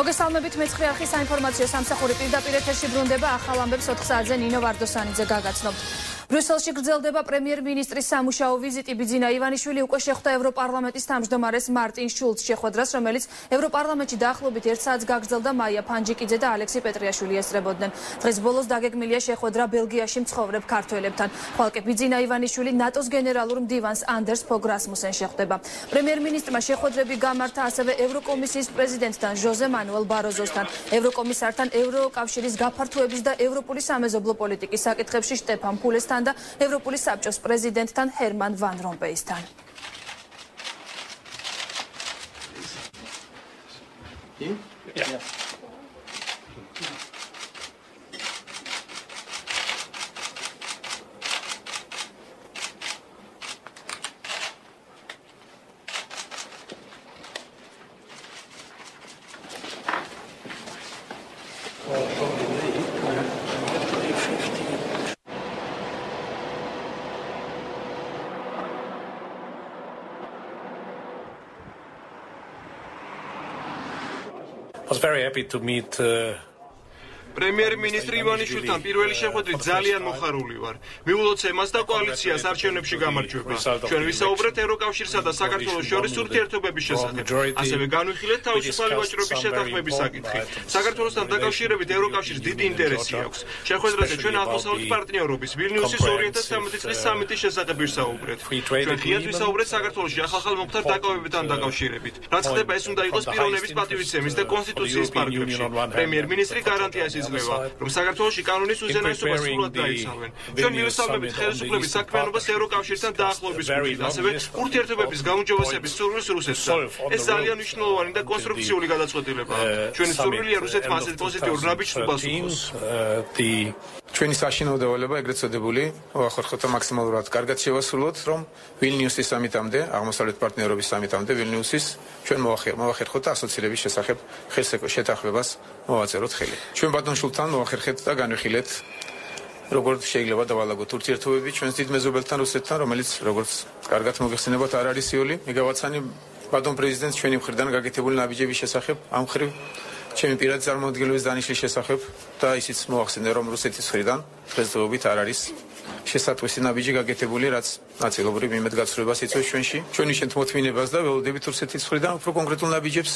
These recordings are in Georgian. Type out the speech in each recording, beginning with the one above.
მოგესალმებით მეცხრე არხის საინფორმაციო სამსახური პირდაპირ ეთერში ბრუნდება ახალ ამბებს 4 საათზე ნინო ვარდოსანიძე გაგაცნობთ. ბრიუსელში გრძელდება პრემიერ-მინისტრის სამუშაო ვიზიტი. ბიძინა ივანიშვილი უკვე შეხვდა ევროპარლამენტის თავმჯდომარეს მარტინ შულცს შეხვედრას, რომელიც ევროპარლამენტში დაახლოებით 1 საათს გაგრძელდა. მაია ფანჯიკიძე და ალექსი პეტრიაშვილი ესწრებოდნენ. დღეს ბოლოს დაგეგმილია შეხვედრა ბელგიაში მცხოვრებ ქართველებთან. ხვალკე ბიძინა ივანიშვილი ნატოს გენერალურ მდივანს ანდერს ფოგ რასმუსენს შეხვდება. პრემიერ-მინისტრმა შეხვედრები გამართა ასევე ევროკომისიის პრეზიდენტთან ჟოზე მანუელ ბაროზოსთან, ევროკომისართან ევროკავშირის გაფართოების და ევროპული სამეზობლო პოლიტიკის საკითხებში შტეფან ფულესთან და ევროპული საბჭოს პრეზიდენტთან ჰერმან ვან რომპეისთან. I was very happy to meet პრემიერ-მინისტრი ივანიშვილთან პირველი შეხვედრით ძალიან მოხარული ვარ. მიულოც ემას და კოალიციას არჩევნებში გამარჯვება. ჩვენ ვისაუბრეთ ევროკავშირსა და საქართველოს შორის ურთიერთობების შესახებ. ასევე განვიხილეთ თავისუფალი ვაჭრობის შეთანხმების საკითხი. საქართველოსთან დაკავშირებით ევროკავშირს დიდი ინტერესი აქვს. შეხვედრაზე ჩვენ აღმოსავლეთ პარტნიორობის ვილნიუსის 2013 წლის სამიტის შესახებ ვისაუბრეთ. ჩვენ ღიად ვისაუბრეთ საქართველოში ახალ მომხდარ დაკავებებთან დაკავშირებით. რაც ხდება ეს უნდა იყოს პიროვნების პატივისცემის და კონსტიტუციის პარაგრაფში. პრემიერ-მინისტრი გარანტიას რომ საქართველოში კანონის უზენაესობა სრულად დაიცავენ. ჩვენ მივესალმებით ხელისუფლების საქმიანობას ევროკავშირთან დაახლოების კუთხით, ასევე ურთიერთობების გაუმჯობესების სურვილს რუსეთთან. ეს ძალიან მნიშვნელოვანი და კონსტრუქციული გადაწყვეტილებაა. ჩვენი სურვილია რუსეთმა ასეთ პოზიტიურ ნაბიჯს უყოს. ჩვენი საშინაო დავალება ეგრეთ წოდებული ვახერხოთ და მაქსიმალურად კარგად შევასრულოთ, რომ ვილნიუსის სამიტამდე, აღმოსავლეთ პარტნიორობის სამიტამდე ვილნიუსის ჩვენ მოვახერხოთ და ასოცირების შესახებ შეთანხმებას მოვაწეროთ ხელი. ჩვენ ბატონ შულთან მოვახერხეთ და განვიხილეთ, როგორც შეიძლება დავალაგოთ ურთიერთობები ჩვენს დიდ მეზობელთან რუსეთთან, რომელიც როგორც კარგად მოგეხსენებათ არ არის იოლი მეგავაცანი ბატონ პრეზიდენტს ჩვენი მხრიდან გაკეთებული ნაბიჯების შესახებ, ამ მხრივ ჩემი პირადი წარმოადგენლობის დანიშნვის შესახებ და ისიც მოახსენე, რომ რუსეთის მხრიდან დღესდღეობით არ არის შესატყვისი ნაბიჯი გაკეთებული, რაც ნაწილობრივ იმედგაცრუებას იწვევს ჩვენში. ჩვენ ვიშენთ მოთმინებას და ველოდებით რუსეთის მხრიდან უფრო კონკრეტულ ნაბიჯებს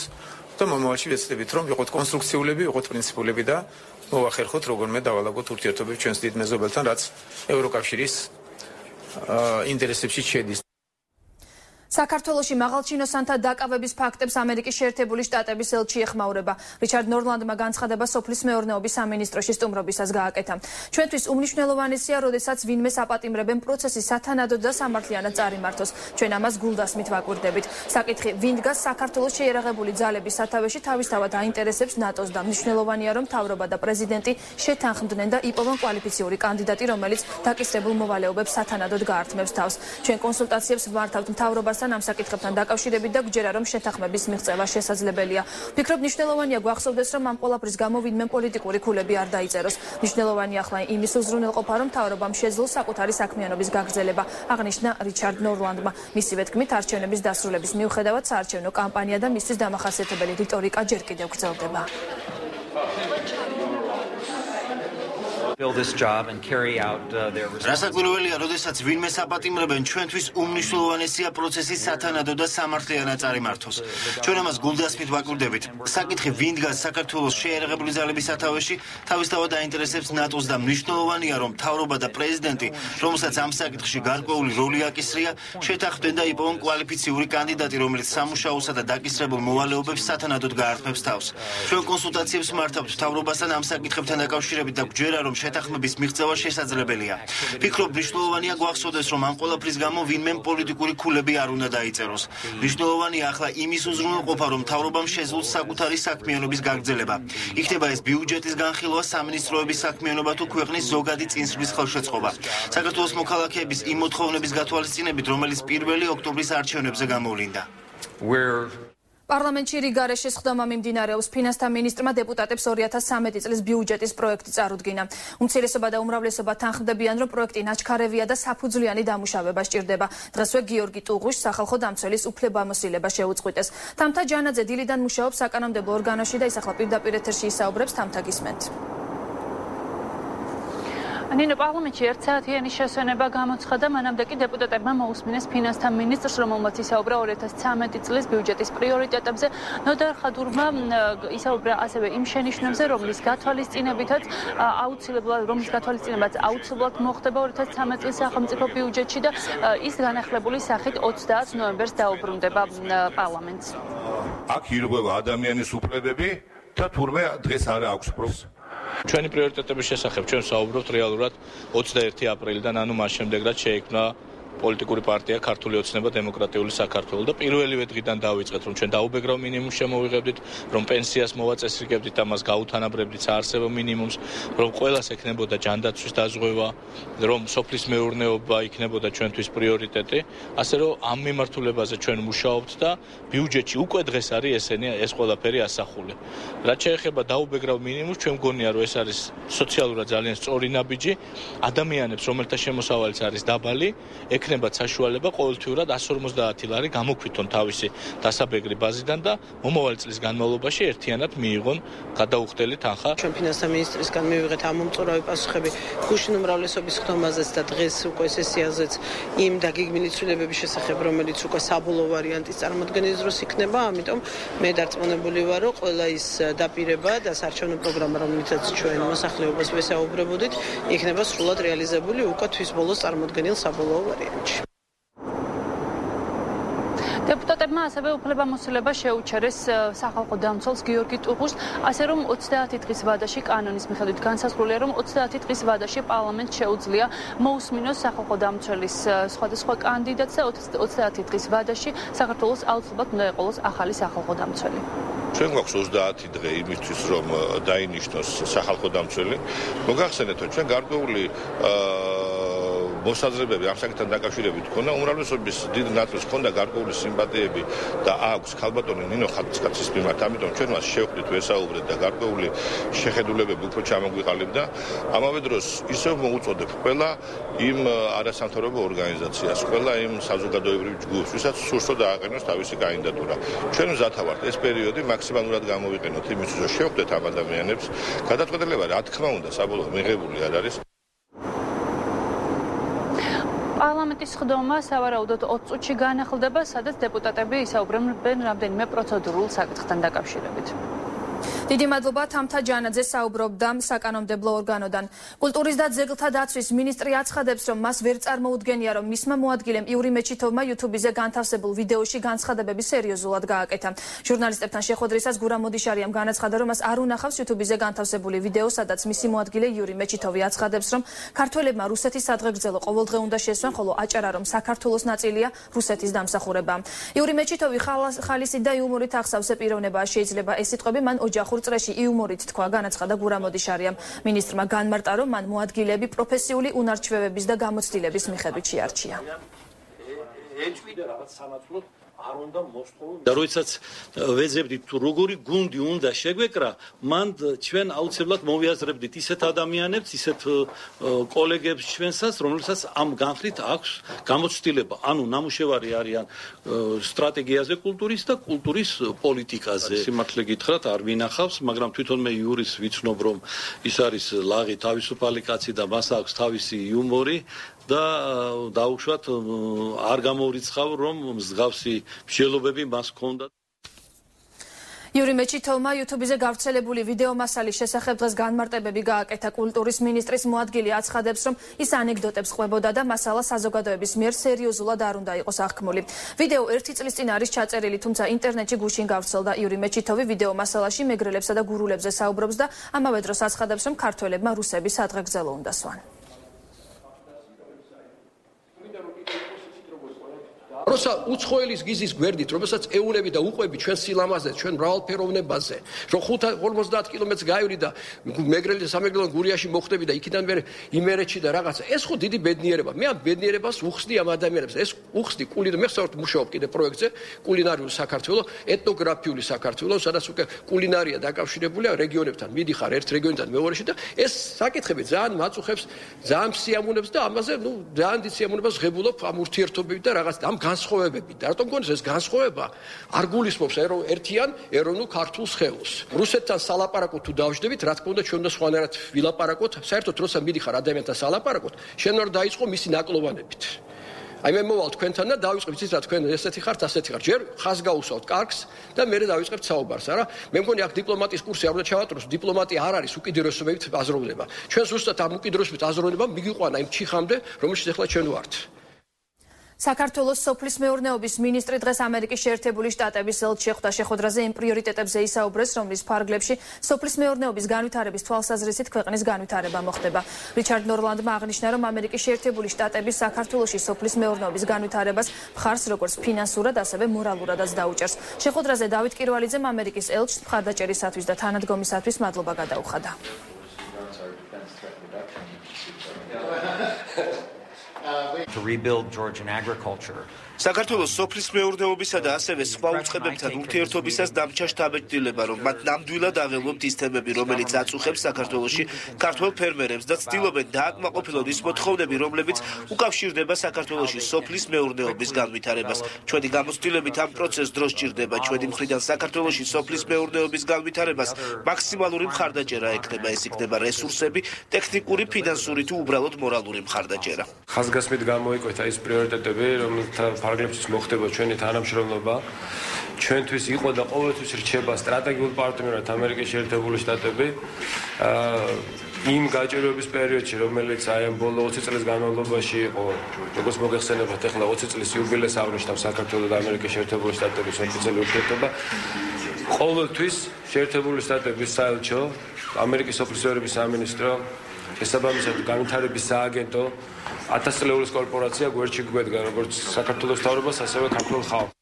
და მომავალში ვეცდებით, რომ ვიყოთ კონსტრუქციულები, ვიყოთ პრინციპულები და მოვახერხოთ როგორმე დავალაგოთ ურთიერთობები ჩვენს დიდ მეზობელთან, რაც ევროკავშირის ინტერესებში შედის. საქართველოში მაღალჩინოსანთა დაკავების ფაქტებს ამერიკის შეერთებული შტატების ელჩი ეხმაურება. რიჩარდ ნორლანდმა განცხადება სოფლის მეურნეობის სამინისტროში სტუმრობისას გააკეთა. ჩვენთვის უმნიშვნელოვანესია, როდესაც ვინმეს აპატიმრებენ პროცესი სათანადოდ და სამართლიანად წარიმართოს. ჩვენ ამას გულდასმით ვაკვირდებით. საკითხი ვინ დგას საქართველოს შეიარაღებული ძალების სათავეში თავისთავად აინტერესებს ნატოს და მნიშვნელოვანია, რომ მთავრობა და პრეზიდენტი შეთანხმდნენ და იპოვონ კვალიფიციური კანდიდატი, რომელიც დაკისრებულ მოვალეობებს სათანადოდ გაართმევს თავს. ჩვენ კონსულტაციებს ვმართავთ მთავრობას ამ საკითხებთან დაკავშირებით და გვჯერა, რომ შეთანხმების მიღწევა შესაძლებელია. ვფიქრობ, მნიშვნელოვანია გვახსოვდეს, რომ ამ ყველაფრის გამო ვინმე პოლიტიკური ქულები არ დაიწეროს. მნიშვნელოვანია ახლა იმის უზრუნველყოფა, რომ მთავრობამ შეძლოს საკუთარი საქმიანობის გაგრძელება, აღნიშნა რიჩარდ ნორლანდმა. მისივე თქმით, არჩევნების დასრულების მიუხედავად საარჩევნო კამპანია და მისთვის დამახასიათებელი რიტორიკა ჯერ კიდევ გრძელდება. რასაკვირველია, როდესაც ვინმე საპატიმრებენ, ჩვენთვის უმნიშვნელოვანესია პროცესის სათანადო და სამართლიანად წარიმართოს. ჩვენ ამას გულდასმით ვაკვირდებით. საკითხი ვინ დგას საქართველოს შეიარაღებული ძალების სათავეში, თავისთავად აინტერესებს ნატოს და მნიშვნელოვანია, რომ მთავრობა და პრეზიდენტი, რომელსაც ამ საკითხში გარკვეული როლი აკისრია, შეთანხმდნენ და იპოვონ კვალიფიციური კანდიდატი, რომელიც სამუშაოსა და დაკისრებულ მოვალეობებს სათანადოდ გაართმევს თავს. ჩვენ კონსულტაციებს მართავთ მთავრობასთან ამ საკითხებთან დაკავშირებით და გვჯერა, რომ შეთანხმების მიღწევა შესაძლებელია. ვფიქრობ, მნიშვნელოვანია გვახსოვდეს, რომ ამ ყველაფრის გამო ვინმე პოლიტიკური ქულები არ უნდა დაიწეროს. მნიშვნელოვანია ახლა იმის უზრუნველყოფა, რომ მთავრობამ შეძლოს საკუთარი საქმიანობის გაგრძელება. იქნება ეს ბიუჯეტის განხილვა, სამინისტროების საქმიანობა თუ ქვეყნის ზოგადი წინსვლის ხელშეწყობა. საქართველოს მოქალაქეების იმ მოთხოვნების გათვალისწინებით, რომელიც 1 ოქტომბრის არჩევნებზე გამოვლინდა. პარლამენტში რიგარეშე სხდომა მიმდინარეობს. ფინანსთა მინისტრმა დეპუტატებს 2013 წლის ბიუჯეტის პროექტი წარუდგინა. უმცირესობა და უმრავლესობა თანხმდებიან, რომ პროექტი ნაჩქარევია და საფუძვლიანი დამუშავება სჭირდება. დღესვე გიორგი ტუღუშს სახალხო დამცველის უფლებამოსილება შეუწყვიტეს. თამთა ჯანაძე დილიდან მუშაობს საკანონმდებლო ორგანოში და ის ახლა პირდაპირ ეთერში ისაუბრებს. თამთა გისმენთ. ნინო, პარლამენტში 1 საათიანი შესვენება გამოცხადა, მანამდე კი დეპუტატებმა მოусმინეს ფინანსთა მინისტრს, რომელმაც ისაუბრა 2013 წლის ბიუჯეტის პრიორიტეტებზე. ნოდარ ხადურმა ისაუბრა ასევე იმ შენიშვნებზე, რომლის გათვალისწინებაც აუცილებლად მოხდება 2013 წლის სახელმწიფო ბიუჯეტში და ის განახლებული სახით 30 ნოემბერს დაუბრუნდება პარლამენტს. აქ ირღვევა ადამიანის უფლებები და თურმე დღეს არ აქვს პროფს. ჩვენი პრიორიტეტების შესახებ ჩვენ საუბრობთ რეალურად 21 აპრილიდან, ანუ მას შემდეგ რაც შეიქმნა პოლიტიკური პარტია ქართული ოცნება დემოკრატიული საქართველო და პირველივე დღიდან დავიწყეთ, რომ ჩვენ დაუბეგრავ მინიმუმს შემოვიღებდით, რომ პენსიას მოვაწესრიგებდით და მას გაუთანაბრებდით საარსებო მინიმუმს, რომ ყველას ექნებოდა ჯანდაცვის დაზღვევა, რომ სოფლის მეურნეობა იქნებოდა ჩვენთვის პრიორიტეტი, ასე რომ ამ მიმართულებაზე ჩვენ მუშაობთ და ბიუჯეტში უკვე დღეს არის ეს ყველაფერი ასახული. რაც შეეხება დაუბეგრავ მინიმუმს, ჩვენ მგონია, რომ ეს არის სოციალურად ძალიან სწორი ნაბიჯი, ადამიანებს, რომელთა შემოსავალიც არის დაბალი, ექნებათ საშუალება ყოველთვიურად 150 ლარი გამოგქვითონ თავისი დასაბეგრი ბაზიდან და მომავალი წლის განმავლობაში ერთიანად მიიღონ გადაუხდელი თანხა. ჩვენ ფინანსთა მინისტრისგან მივიღეთ ამომწურავი პასუხები გუშინ უმრავლესობის ხდომაზეც და დღეს უკვე სესიაზეც იმ დაგეგმილი ცვლილებების შესახებ, რომელიც უკვე საბოლოო ვარიანტის წარმოქმნის დროს იქნება, ამიტომ მე დარწმუნებული ვარ, რომ ყველა ის დაპირება და საარჩევნო პროგრამა, რომელიცაც ჩვენ მოსახლეობას ვესაუბრებოდით, იქნება სრულად რეალიზებული უკვე თვის ბოლოს წარმოქმნილ საბოლოო ვარიანტში. დეპუტატებმა ასევე უფლებამოსილება შეუჩერეს სახალხო დამცველს გიორგი ტუღუშს, ასე რომ 30 დღის ვადაში კანონის მიხედვით განსაზღვრულია, რომ 30 დღის ვადაში პარლამენტს შეუძლია მოусმინოს სახალხო დამცველის სხვადასხვა კანდიდატს და 30 დღის ვადაში საქართველოს აუცილებლად უნდა ეყოლოს ახალი სახალხო დამცველი. ჩვენ გვაქვს 30 დღე იმისთვის, რომ დაინიშნოს სახალხო დამცველი. მოგახსენეთ, რომ ჩვენ გარკვეული მოსაზრებები ამ საკითხთან დაკავშირებით ქონდა, უმრავლესობის დიდ ნაწილს ქონდა გარკვეული სიმპათიები და აქვს ქალბატონი ნინო ხალხის მიმართ, ამიტომ ჩვენ მას შევხვდით, ვესაუბრეთ და გარკვეული შეხედულებები უფრო ჩამოგვიყალიბდა. ამავე დროს ისევ მოუწოდებ ყველა იმ არასამთავრობო ორგანიზაციას, ყველა იმ საზოგადოებრივ ჯგუფს, ვისაც სურს დააყენოს თავისი კანდიდატურა. ჩვენ მზათა ვართ ეს პერიოდი მაქსიმალურად გამოვიყენოთ იმისთვის, რომ შევხვდეთ ამ ადამიანებს. გადაწყვეტილება რა თქმა უნდა საბოლოო მიღებული არ არის. პარლამენტის ხდომა სავარაუდოდ 20 წუთში განახლდება, სადაც დეპუტატები ისაუბრებენ რამდენიმე პროცედურულ საკითხთან დაკავშირებით. დიდი მადლობა თამთა ჯანაძე საუბრობდა საკანონმდებლო ორგანოდან. კულტურის და ძეგლთა დაცვის მინისტრი აცხადებს, რომ მას ვერ წარმოუდგენია, რომ მისმა მოადგილემ იური მეჩითოვმა YouTube-ზე განთავსებულ ვიდეოში განცხადებები სერიოზულად გააკეთა. ჟურნალისტებთან შეხვედრისას გურა მოდიშარიამ განაცხადა, რომ მას არ უნახავს YouTube-ზე განთავსებული ვიდეო, სადაც მისი მოადგილე იური მეჩითოვი აცხადებს, რომ ქართველებმა რუსეთის სადღეგრძელო ყოველდღე უნდა შესვენ, ხოლო აჭარა, რომ საქართველოს ნაწილია რუსეთის დამსახურება. იური მეჩითოვი ხალისით და იუმორით ახსავს პიროვნებაა, შეიძლება ეს სიტყვები მან ოჯახურ წრეში იუმორით თქვა, განაცხადა გურა მოდიშარიამ. მინისტრმა განმარტა, რომ მან მოადგილეები პროფესიული უნარჩვევების და გამოცდილების მიხედვით შეარჩია. და როდესაც ვეძებდით თუ როგორი გუნდი უნდა შეგვეკრა, მან ჩვენ აუცილებლად მოვიაზრებდით ისეთ ადამიანებს, ისეთ კოლეგებს ჩვენსაც, რომელსაც ამ განხრით აქვს გამოცდილება, ანუ ნამუშევარი არიან სტრატეგიაზე კულტურის და კულტურის პოლიტიკაზე. სიმართლე გითხრათ, არ ვინახავს, მაგრამ თვითონ მე იურის ვიცნობ, რომ ის არის ლაღი თავისუფალი კაცი და მას აქვს თავისი იუმორი. და დაუშვათ არ გამოვრიცხავ, რომ მსგავსი მსჯელობები მას ჰქონდა. იური მეჩითოვმა YouTube-ზე გავრცელებული ვიდეო მასალის შესახებ დღეს განმარტებები გააკეთა. კულტურის მინისტრის მოადგილე აცხადებს, რომ ის ანეკდოტებს ყვებოდა და მასალა საზოგადოების მიერ სერიოზულად არ უნდა იყოს აღქმული. ვიდეო 1 წლის წინ არის ჩაწერილი, თუმცა ინტერნეტში გუშინ გავრცელდა. იური მეჩითოვი ვიდეო მასალაში მეგრელებსა და გურულებზე საუბრობს და ამავე დროს აცხადებს, რომ ქართველებმა რუსები სადღეგრძელო უნდა სვან. როცა უცხოელის გიზის გვერდით, რომელსაც ეუნები და უყვები ჩვენ სილამაზე, ჩვენ მრავალფეროვნებაზე, რომ 50 კილომეტრს გაივრი და მეგრელი და სამეგრელო გურიაში მოხვდები და იქიდან მე იმერეთში და რაღაცა. ეს ხო დიდი ბედნიერება. მე ამ ბედნიერებას უხსნი ამ ადამიანებს. ეს უხსნი მე ხსოვთ მუშაობ კიდე პროექტზე, კულინარიული საქართველო, ეთნოგრაფიული საქართველო, სადაც უკვე კულინარია დაკავშირებულია რეგიონებთან. მიდიხარ ერთ რეგიონიდან მეორეში და ეს საკითხები ძალიან მაწუხებს, ძალიან სიამოვნებს და ამაზე, ძალიან დიდ სიამოვნებას ღებულობ ამ ურთიერთობებით და რაღაც ამ განსხვავებებით. რატომ გქონდეს ეს განსხვავება? არ გულისხმობს ერთიან ეროვნულ ქართულ სხეულს. რუსეთთან სალაპარაკო თუ დავждებით, რა თქმა უნდა, ჩვენ და სხვანაირად ვილაპარაკოთ. საერთოდ როცა მიდიხარ ადამიანთან სალაპარაკოთ, შენ არ დაიწყო მისი ნაკლოვანებით. აი მე მოვალ თქვენთან და დავიწყებ იცით რა თქვენ ესეთი ხართ, ასეთი ხართ. ჯერ ხას გაუსვავთ კარგს და მე დავიწყებთ საუბარს, არა? მე მგონი აქ დიპლომატიის კურსი არ უნდა ჩავატაროს, დიპლომატია არ არის უკიდურესობებით აზროვნება. ჩვენ ზუსტად ამ უკიდურესობებით აზროვნება მიგიყვანა იმ ჩიხამდე, რომელშიც ახლა ჩვენ ვართ. საქართველოს სოფლის მეურნეობის მინისტრი დღეს ამერიკის შეერთებული შტატების ელჩი ხვდა შეხვედრაზე იმ პრიორიტეტებზე ისაუბრეს, რომლის ფარგლებში სოფლის მეურნეობის განვითარების თვალსაზრისით ქვეყნის განვითარება მოხდება. რიჩარდ ნორლანდმა აღნიშნა, რომ ამერიკის შეერთებული შტატები საქართველოში სოფლის მეურნეობის განვითარებას მხარს როგორც ფინანსურად, ასევე მორალურადაც დაუჭერს. შეხვედრაზე დავით კირვალიძემ ამერიკის ელჩს მხარდაჭერისათვის და თანადგომისათვის მადლობა გადაუხადა. To rebuild Georgian agriculture. საქართველოს სოფლის მეურნეობისა და ასევე სხვა უწყებებთან ურთიერთობისას დამჭა შთაბეჭდილება, რომ მათ ნამდვილად აღელვებთ ის თემები, რომელიც აწუხებს საქართველოში ქართველ ფერმერებს და ცდილობენ დააკმაყოფილონ ის მოთხოვნები, რომლებიც უკავშირდება საქართველოში სოფლის მეურნეობის განვითარებას. ჩვენი გამოცდილებით ამ პროცესს დრო სჭირდება. ჩვენი მხრიდან საქართველოში სოფლის მეურნეობის განვითარებას მაქსიმალური მხარდაჭერა ექნება. ეს იქნება რესურსები, ტექნიკური, ფინანსური თუ უბრალოდ მორალური მხარდაჭერა. ხაზგასმით გამოიკვეთა ის პრიორიტეტები, რომელთა ფარგლებშიც მოხდება ჩვენი თანამშრომლობა. ჩვენთვის იყო და ყოველთვის რჩება სტრატეგიულ პარტნიორად ამერიკის შეერთებული შტატები. იმ გაჭირვების პერიოდში, რომელიც აი ამ ბოლო 20 წლის განმავლობაში იყო, როგორც მოგეხსენებათ, ახლა 20 წლის იუბილეს აღნიშნავს საქართველოს და ამერიკის შეერთებული შტატების ოფიციალური ურთიერთობა. ყოველთვის შეერთებული შტატების საელჩო, ამერიკის სოფლის მეურნეობის სამინისტრო, შესაბამისად განვითარების სააგენტო 1000 წლეულის კორპორაცია გვერდში გვედგა როგორც საქართველოს მთავრობას, ასევე ქართულ ხალხს.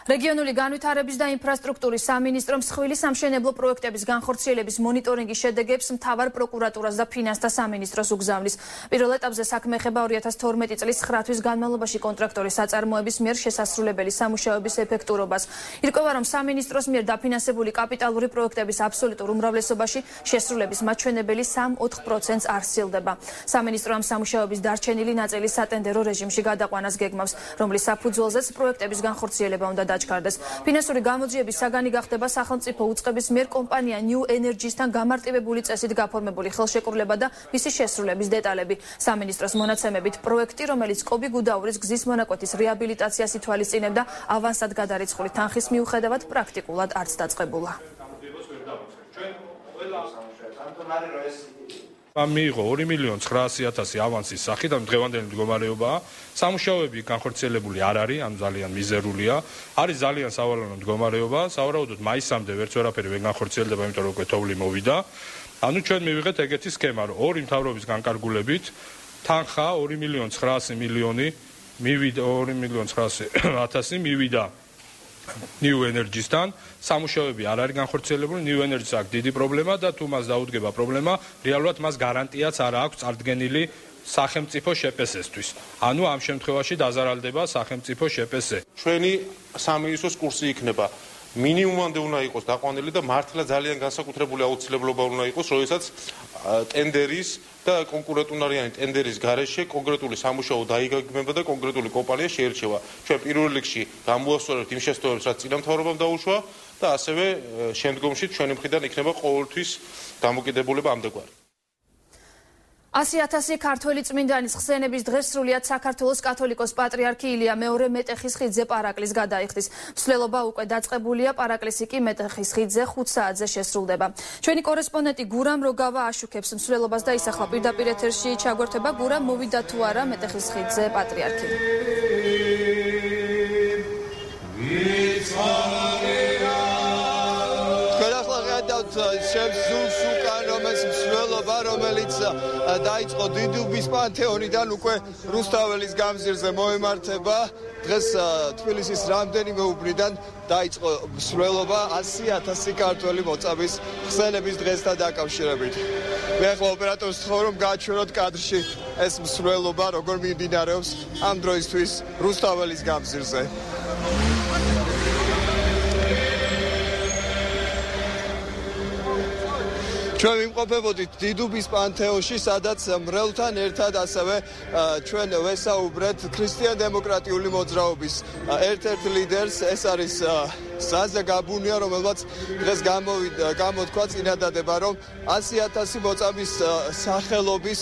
რეგიონული განვითარების და ინფრასტრუქტურის სამინისტრომ მსხვილი სამშენებლო პროექტების განხორციელების მონიტორინგის შედეგებს მთავარ პროკურატურას და ფინანსთა სამინისტროს უგზავნის. პირველ ეტაპზე საქმე ეხება 2012 წლის 9 თვის განმავლობაში კონტრაქტორის საწარმოების მიერ შესასრულებელი სამუშაოების ეფექტურობას. ირკვევა, რომ სამინისტროს მიერ დაფინანსებული კაპიტალური პროექტების აბსოლუტურ უმრავლესობაში შესრულების მაჩვენებელი 3-4% არ სცილდება. სამინისტრო ამ სამუშაოების დარჩენილი ნაწილი სატენდერო რეჟიმში გადაყვანას გეგმავს, რომლის საფუძველზეც პროექტების განხორციელება უნდა ფინანსური გამოძიების საგანი გახდება სახელმწიფო უწყების მიერ კომპანია New Energy-სთან გამარტივებული წესით გაფორმებული ხელშეკრულება და მისი შესრულების დეტალები. სამინისტროს მონაცემებით პროექტი, რომელიც კობი გუდაურის გზის მონაკვეთის რეაბილიტაციას ითვალისწინებდა, ავანსად გადარიცხული თანხის მიუხედავად პრაქტიკულად არც დაწყებულა. მიიღო 2.900.000 ავანსის სახით, ამ დღევანდელი მდგომარეობაა. სამუშაოები განხორციელებული არ არის, ანუ ძალიან მიზერულია. არის ძალიან სავალალო მდგომარეობა. სავარაუდოდ მაისამდე ვერც ვერაფერი ვერ განხორციელდება, იმიტომ რომ უკვე თოვლი მოვიდა. ანუ ჩვენ მივიღეთ ეგეთი სქემა, რომ ორი მთავრობის განკარგულებით თანხა 2.900.000 მივიდა 2.900.000 მივიდა New Energy-სთან. სამუშაოები არ არის განხორციელებული. New Energy-ს აქვს დიდი პრობლემა და თუ მას დაუდგება პრობლემა, რეალურად მას გარანტიაც არ აქვს წარდგენილი სახელმწიფო შეპესესთვის. ანუ ამ შემთხვევაში დაზარალდება სახელმწიფო შეპესე. ჩვენი სამინისტროს კურსი იქნება მინიმუმამდე უნდა იყოს დაყვანილი და მართლა ძალიან განსაკუთრებული აუცილებლობა უნდა იყოს, როდესაც ტენდერის და კონკურენტუნარიანი ტენდერის გარეშე კონკრეტული სამუშაო დაიგეგმება და კონკრეტული კომპანია შეირჩევა. ჩვენ პირველ რიგში გამოასწორებთ იმ შესწავლებს, რაც წინამთავრობამ დაუშვა და ასევე შემდგომში ჩვენი მხრიდან იქნება ყოველთვის დამოკიდებულება ამდაგვარი. 100.000 ქართველი წმინდანის ხსენების დღეს სრულიად საქართველოს კათოლიკოს პატრიარქი ილია მეორე მეტეხის ხიდზე პარაკლის გადაიხდის. მსვლელობა უკვე დაწყებულია, პარაკლისი კი მეტეხის ხიდზე 5 საათზე შესრულდება. ჩვენი კორესპონდენტი გურამ როგავა აშუქებს მსვლელობას და ისახლა პირდაპირ ეთერში ჩაგვერთება. გურამ, მოვიდა თუ არა მეტეხის ხიდზე პატრიარქი? ხედავთ ჩემს ზულს უკან რომელს მსვლელობა რომელიც დაიწყო დიდუბის პანთეონიდან უკვე რუსთაველის გამზირზე მოემართება დღეს თბილისის რამდენიმე უბნიდან დაიწყო მსვლელობა 100,000 ქართველი მოწამის ხსენების დღესთან დაკავშირებით. მე ახლა ოპერატორს ვთხოვ რომ გააჩვენოთ კადრში ეს მსვლელობა როგორ მიმდინარეობს ამ დროისთვის რუსთაველის გამზირზე. ჩვენ ვიმყოფებოდით დიდუბის პანთეონში, სადაც მრევლთან ერთად ასევე ჩვენ ვესაუბრეთ ქრისტიან-დემოკრატიული მოძრაობის ერთ-ერთ ლიდერს, ეს არის ზაზა გაბუნია, რომელმაც დღეს გამოთქვა წინადადება, რომ 100,000 მოწამის სახელობის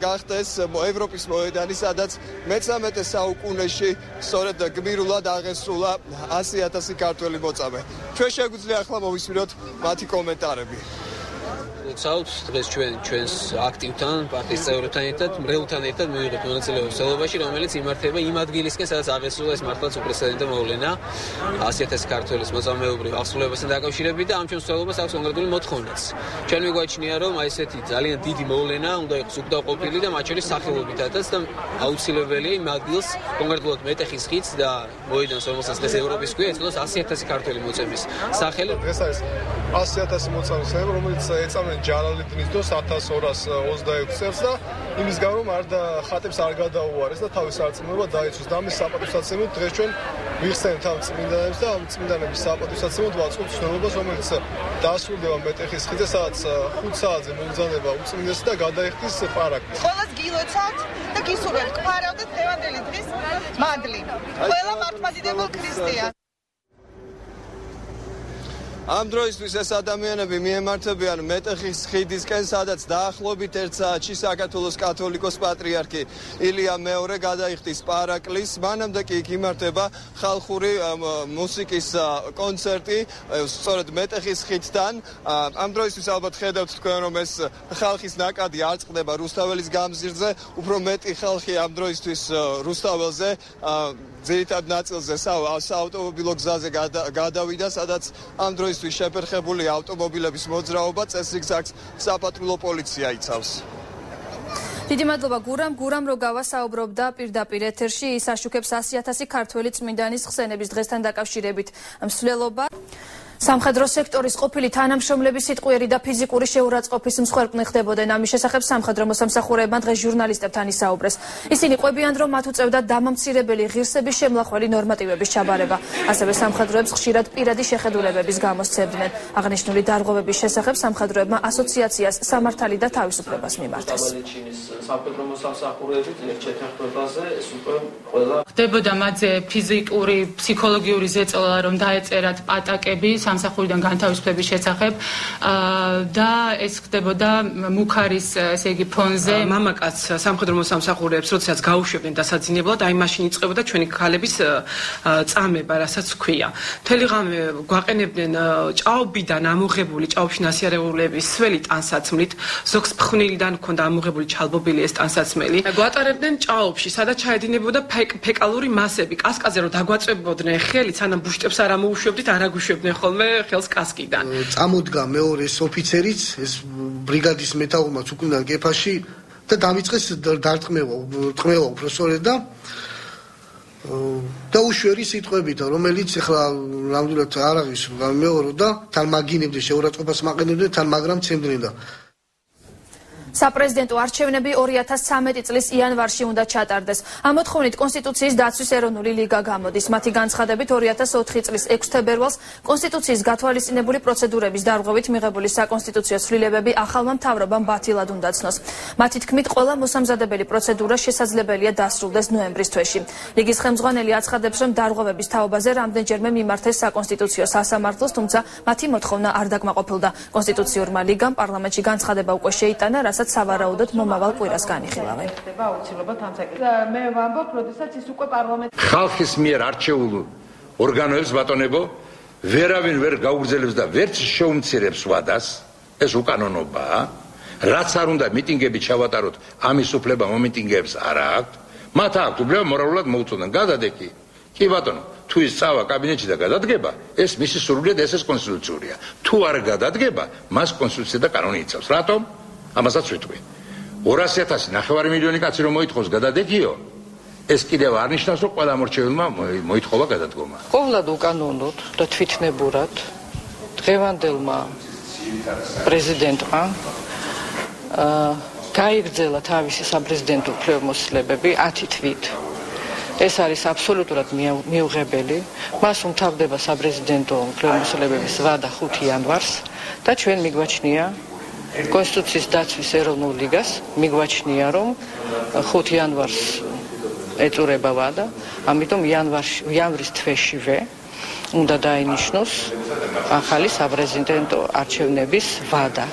გახდეს ევროპის მოედანი, სადაც მე-13 საუკუნეში სწორედ გმირულად აღესრულა 100,000 ქართველი მოწამე. ჩვენ შეგვიძლია ახლა მოვისმინოთ მათი კომენტარები. მოგწავნთ დღეს ჩვენს აქტივთან, პარტიის წევრებთან ერთად, მრევლთან ერთად მივიღეთ მონაწილეობა მსვლელობაში, რომელიც იმართება იმ ადგილისკენ, სადაც აღესრულა ეს მართლაც უპრეცედენტო მოვლენა 100,000 ქართველის მოწამეობრივ აღსრულებასთან დაკავშირებით და ამ ჩვენ მსვლელობას აქვს კონკრეტული მოთხოვნაც. ჩვენ მიგვაჩნია, რომ აი ესეთი ძალიან დიდი მოვლენა უნდა იყოს უკდაყოფილი და მათ შორის სახელობითაც და აუცილებელია იმ ადგილს, კონკრეტულად მეტეხის ხიდს და მოედანს, რომელსაც დღეს ევროპის გვია, ეწოდოს 100,000 ქართველი მოწამის სახელი. დღეს არის 100,000 მოწამის სახელი, რომელიც ეწამენ ჯალალედინის დროს 1226 წელს და იმის გამო რომ ხატებს არ გადაუარეს და თავის არწმუნება დაიცვეს და ამის საპატივსაცემად დღეს ჩვენ ვიხსენებთ ამ წმინდანებს და ამ წმინდანების საპატივსაცემად ვაწყობთ ცნობებას, რომელიც დასრულდება მეტეხის ხიდზე, სადაც 5 საათზე მოგზაურობა უწმინდეს და გადაიხდის პარაკლი. ყველას გილოცავთ და გისურვებთ ყვარავდეთ დღევანდელი დღის მადლი. ყველა მართლმადიდებელ ქრისტიანს. ამ დროისთვის ეს ადამიანები მიემართებიან მეტეხის ხიდისკენ, სადაც დაახლოებით 1 საათში საქართველოს კათოლიკოს პატრიარქი ილია მეორე გადაიხდის პარაკლის. მანამდე კი იქ იმართება ხალხური მუსიკის კონცერტი, სწორედ მეტეხის ხიდთან. ამ დროისთვის ალბათ ხედავთ თქვენ, რომ ეს ხალხის ნაკადი არ წყდება რუსთაველის გამზირზე, უფრო მეტი ხალხი ამ დროისთვის რუსთაველზე, ძირითად ნაწილზე საავტომობილო გზაზე გადავიდა, სადაც ამ დროისთვის შეფერხებული ავტომობილების მოძრაობა წესრიგს აქვს საპატრულო პოლიცია იცავს. დიდი მადლობა გურამ როგავა საუბრობდა პირდაპირ ეთერში, ის აშუქებს 100,000 ქართველი წმინდანის ხსენების დღესთან დაკავშირებით მსვლელობა. სამხედრო სექტორის ყოფილი თანამშრომლების სიტყვიერი და ფიზიკური შეურაცხყოფის მსხვერპლი ხდებოდნენ. ამის შესახებ სამხედრო მოსამსახურეებმა დღეს ჟურნალისტებთან ისაუბრეს. ისინი ყვებიან, რომ მათ უწევდა დამამცირებელი ღირსების შემლახველი ნორმატივების ჩაბარება. ასევე სამხედროებს ხშირად პირადი შეხედულებების გამოსცემდნენ. აღნიშნული დარღვევების შესახებ სამხედროებმა ასოციაციას სამართალი და თავისუფლებას მიმართეს. სამხედრო მოსამსახურეებით ლექჩეთახტებაზე ეს უკვე ყველა ხდებოდა მათზე ფიზიკური, ფსიქოლოგიური ზეწოლა, რომ დაეწერათ პატაკები სამსახურიდან განთავისუფლების შესახებ და ეს ხდებოდა მუქარის ესე იგი ფონზე. მამაკაც სამხედრო მოსამსახურეებს როდესაც გაუშვებდნენ დასაძინებლად, აი მაშინ იწყებოდა ჩვენი ქალების წამება, რასაც ქვია. მთელი ღამე გვაყენებდნენ ჭაობიდან ამოღებული ჭაობში ნასიარეულების სველი ტანსაცმლით, ზოგს ფხვნილიდან ჰქონდა ამოღებული ჩალბობილი ეს ტანსაცმელი. გვატარებდნენ ჭაობში, სადაც ჩაედინებოდა ფეკალური მასები, კასკაზე რომ დაგვაწვებოდნენ ხელით, სანამ ბუშტებს არ ამოუშვებდით, არ აგუშვებდნენ ხოლმე ხელს კასკიდან. წამოდგა მეორე ოფიცერიც, ეს ბრიგადის მეთაურმაც უკუნა კეფაში და დამიწყეს დარტყმევა უბრალოდ და უშვერი სიტყვებით, რომელიც ახლა ნამდვილად არ არის მეორე და თან მაგინებდნენ შეურაცხყოფას მაყენებდნენ თან, მაგრამ ცემდნენ და საპრეზიდენტო არჩევნები 2013 წლის იანვარში უნდა ჩატარდეს. ამ მოთხოვნით კონსტიტუციის დაცვის ეროვნული ლიგა გამოდის. მათი განცხადებით 2004 წლის 6 თებერვალს კონსტიტუციის გათვალისწინებული პროცედურების დარღვევით მიღებული საკონსტიტუციო ცვლილებები ახალმა მთავრობამ ბათილად უნდა ცნოს. მათი თქმით, ყველა მოსამზადებელი პროცედურა შესაძლებელია დასრულდეს ნოემბრის თვეში. ლიგის ხელმძღვანელი აცხადებს, რომ დარღვევების თაობაზე რამდენჯერმე მიმართეს საკონსტიტუციო სასამართლოს, თუმცა მათი მოთხოვნა არ დაკმაყოფილდა. კონსტიტუციურმა ლიგამ პარლამენტში განცხადება უკვე შეიტანა, რასაც სავარაუდოდ მომავალ კვირას განიხილავენ. მე ვამბობ, როდესაც ის უკვე პარლამენტში ხალხის მიერ არჩეულ ორგანოებს ბატონებო ვერავინ ვერ გაუგრძელებს და ვერც შეუმცირებს ვადას, ეს უკანონობაა. რაც არ უნდა მიტინგები ჩავატაროთ, ამის უფლება მომიტინგეებს არ აქვთ. მათ აქვთ უფლება მორალურად მოუწოდონ. გადადექი. კი ბატონო, თუ ის წავა კაბინეტში და გადადგება, ეს მისი სურვილია და ეს კონსტიტუციურია. თუ არ გადადგება, მას კონსტიტუცია და კანონი იცავს. რატომ? ამასაც ვიტყვი. 200,000 ნახევარი მილიონი კაცი რომ მოითხოვს გადადეგიო, ეს კიდევ არ ნიშნავს, რომ ყველა მორჩეულმა მოითხოვა გადადგომა. ყოველად უკანონოდ და თვითნებურად დღევანდელმა პრეზიდენტმა გაიგრძელა თავისი საპრეზიდენტო უფლებამოსილებები 10 თვით. ეს არის აბსოლუტურად მიუღებელი. მას უმთავრდება საპრეზიდენტო უფლებამოსილებების ვადა 5 იანვარს და ჩვენ მიგვაჩნია კონსტიტუციის დაცვის ეროვნულ ლიგას მიგვაჩნია, რომ 5 იანვარს ეწურება ვადა, ამიტომ იანვრის თვეშივე უნდა დაინიშნოს ახალი საპრეზიდენტო არჩევნების ვადა.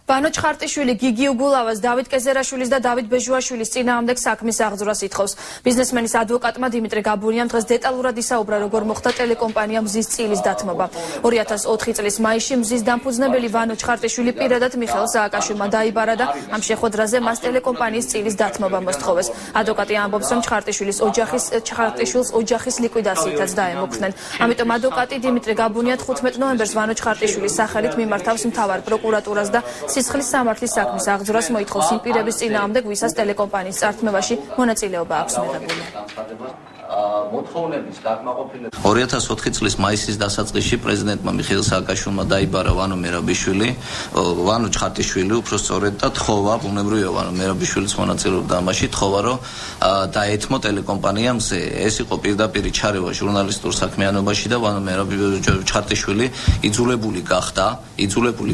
ვანო ჩხარტიშვილი გიგი უგულავას, დავით კეზერაშვილის და დავით ბეჟუაშვილის წინააღმდეგ საქმის აღძვრას ითხოვს. ბიზნესმენის ადვოკატმა დიმიტრი გაბუნიამ დღეს დეტალურად ისაუბრა, როგორ მოხდა ტელეკომპანია მზის წილის დათმობა. 2004 წლის მაისში მზის დამფუძნებელი ვანო ჩხარტიშვილი პირადად მიხეილ სააკაშვილმა დაიბარა და ამ შეხვედრაზე მას ტელეკომპანიის წილის დათმობა მოსთხოვეს. ადვოკატი ამბობს, რომ ჩხარტიშვილს ოჯახის ლიკვიდაციითაც დაემუქრნენ. ამიტომ ადვოკატი დიმიტრი გაბუნია 15 ნოემბერს ვანო ჩხარტიშვილის სახელით მიმართავს მთავარ პროკურატურას და სისხლის სამართლის საქმის აღძვრას მოითხოვს იმ პირების წინააღმდეგ, ვისაც ტელეკომპანიის წართმევაში მონაწილეობა აქვს მიღებული. 2004 წლის მაისის დასაწყისში პრეზიდენტმა მიხეილ სააკაშვილმა დაიბარა ვანო მერაბიშვილი, ვანო ჩხარტიშვილი უბრალოდ და თხოვა, ბუნებრივია ვანო მერაბიშვილიც მონაწილეობდა ამაში, თხოვა რომ დაეთმო ტელეკომპანიამზე. ეს იყო პირდაპირი ჩარევა ჟურნალისტურ საქმიანობაში და ვანო ჩხარტიშვილი იძულებული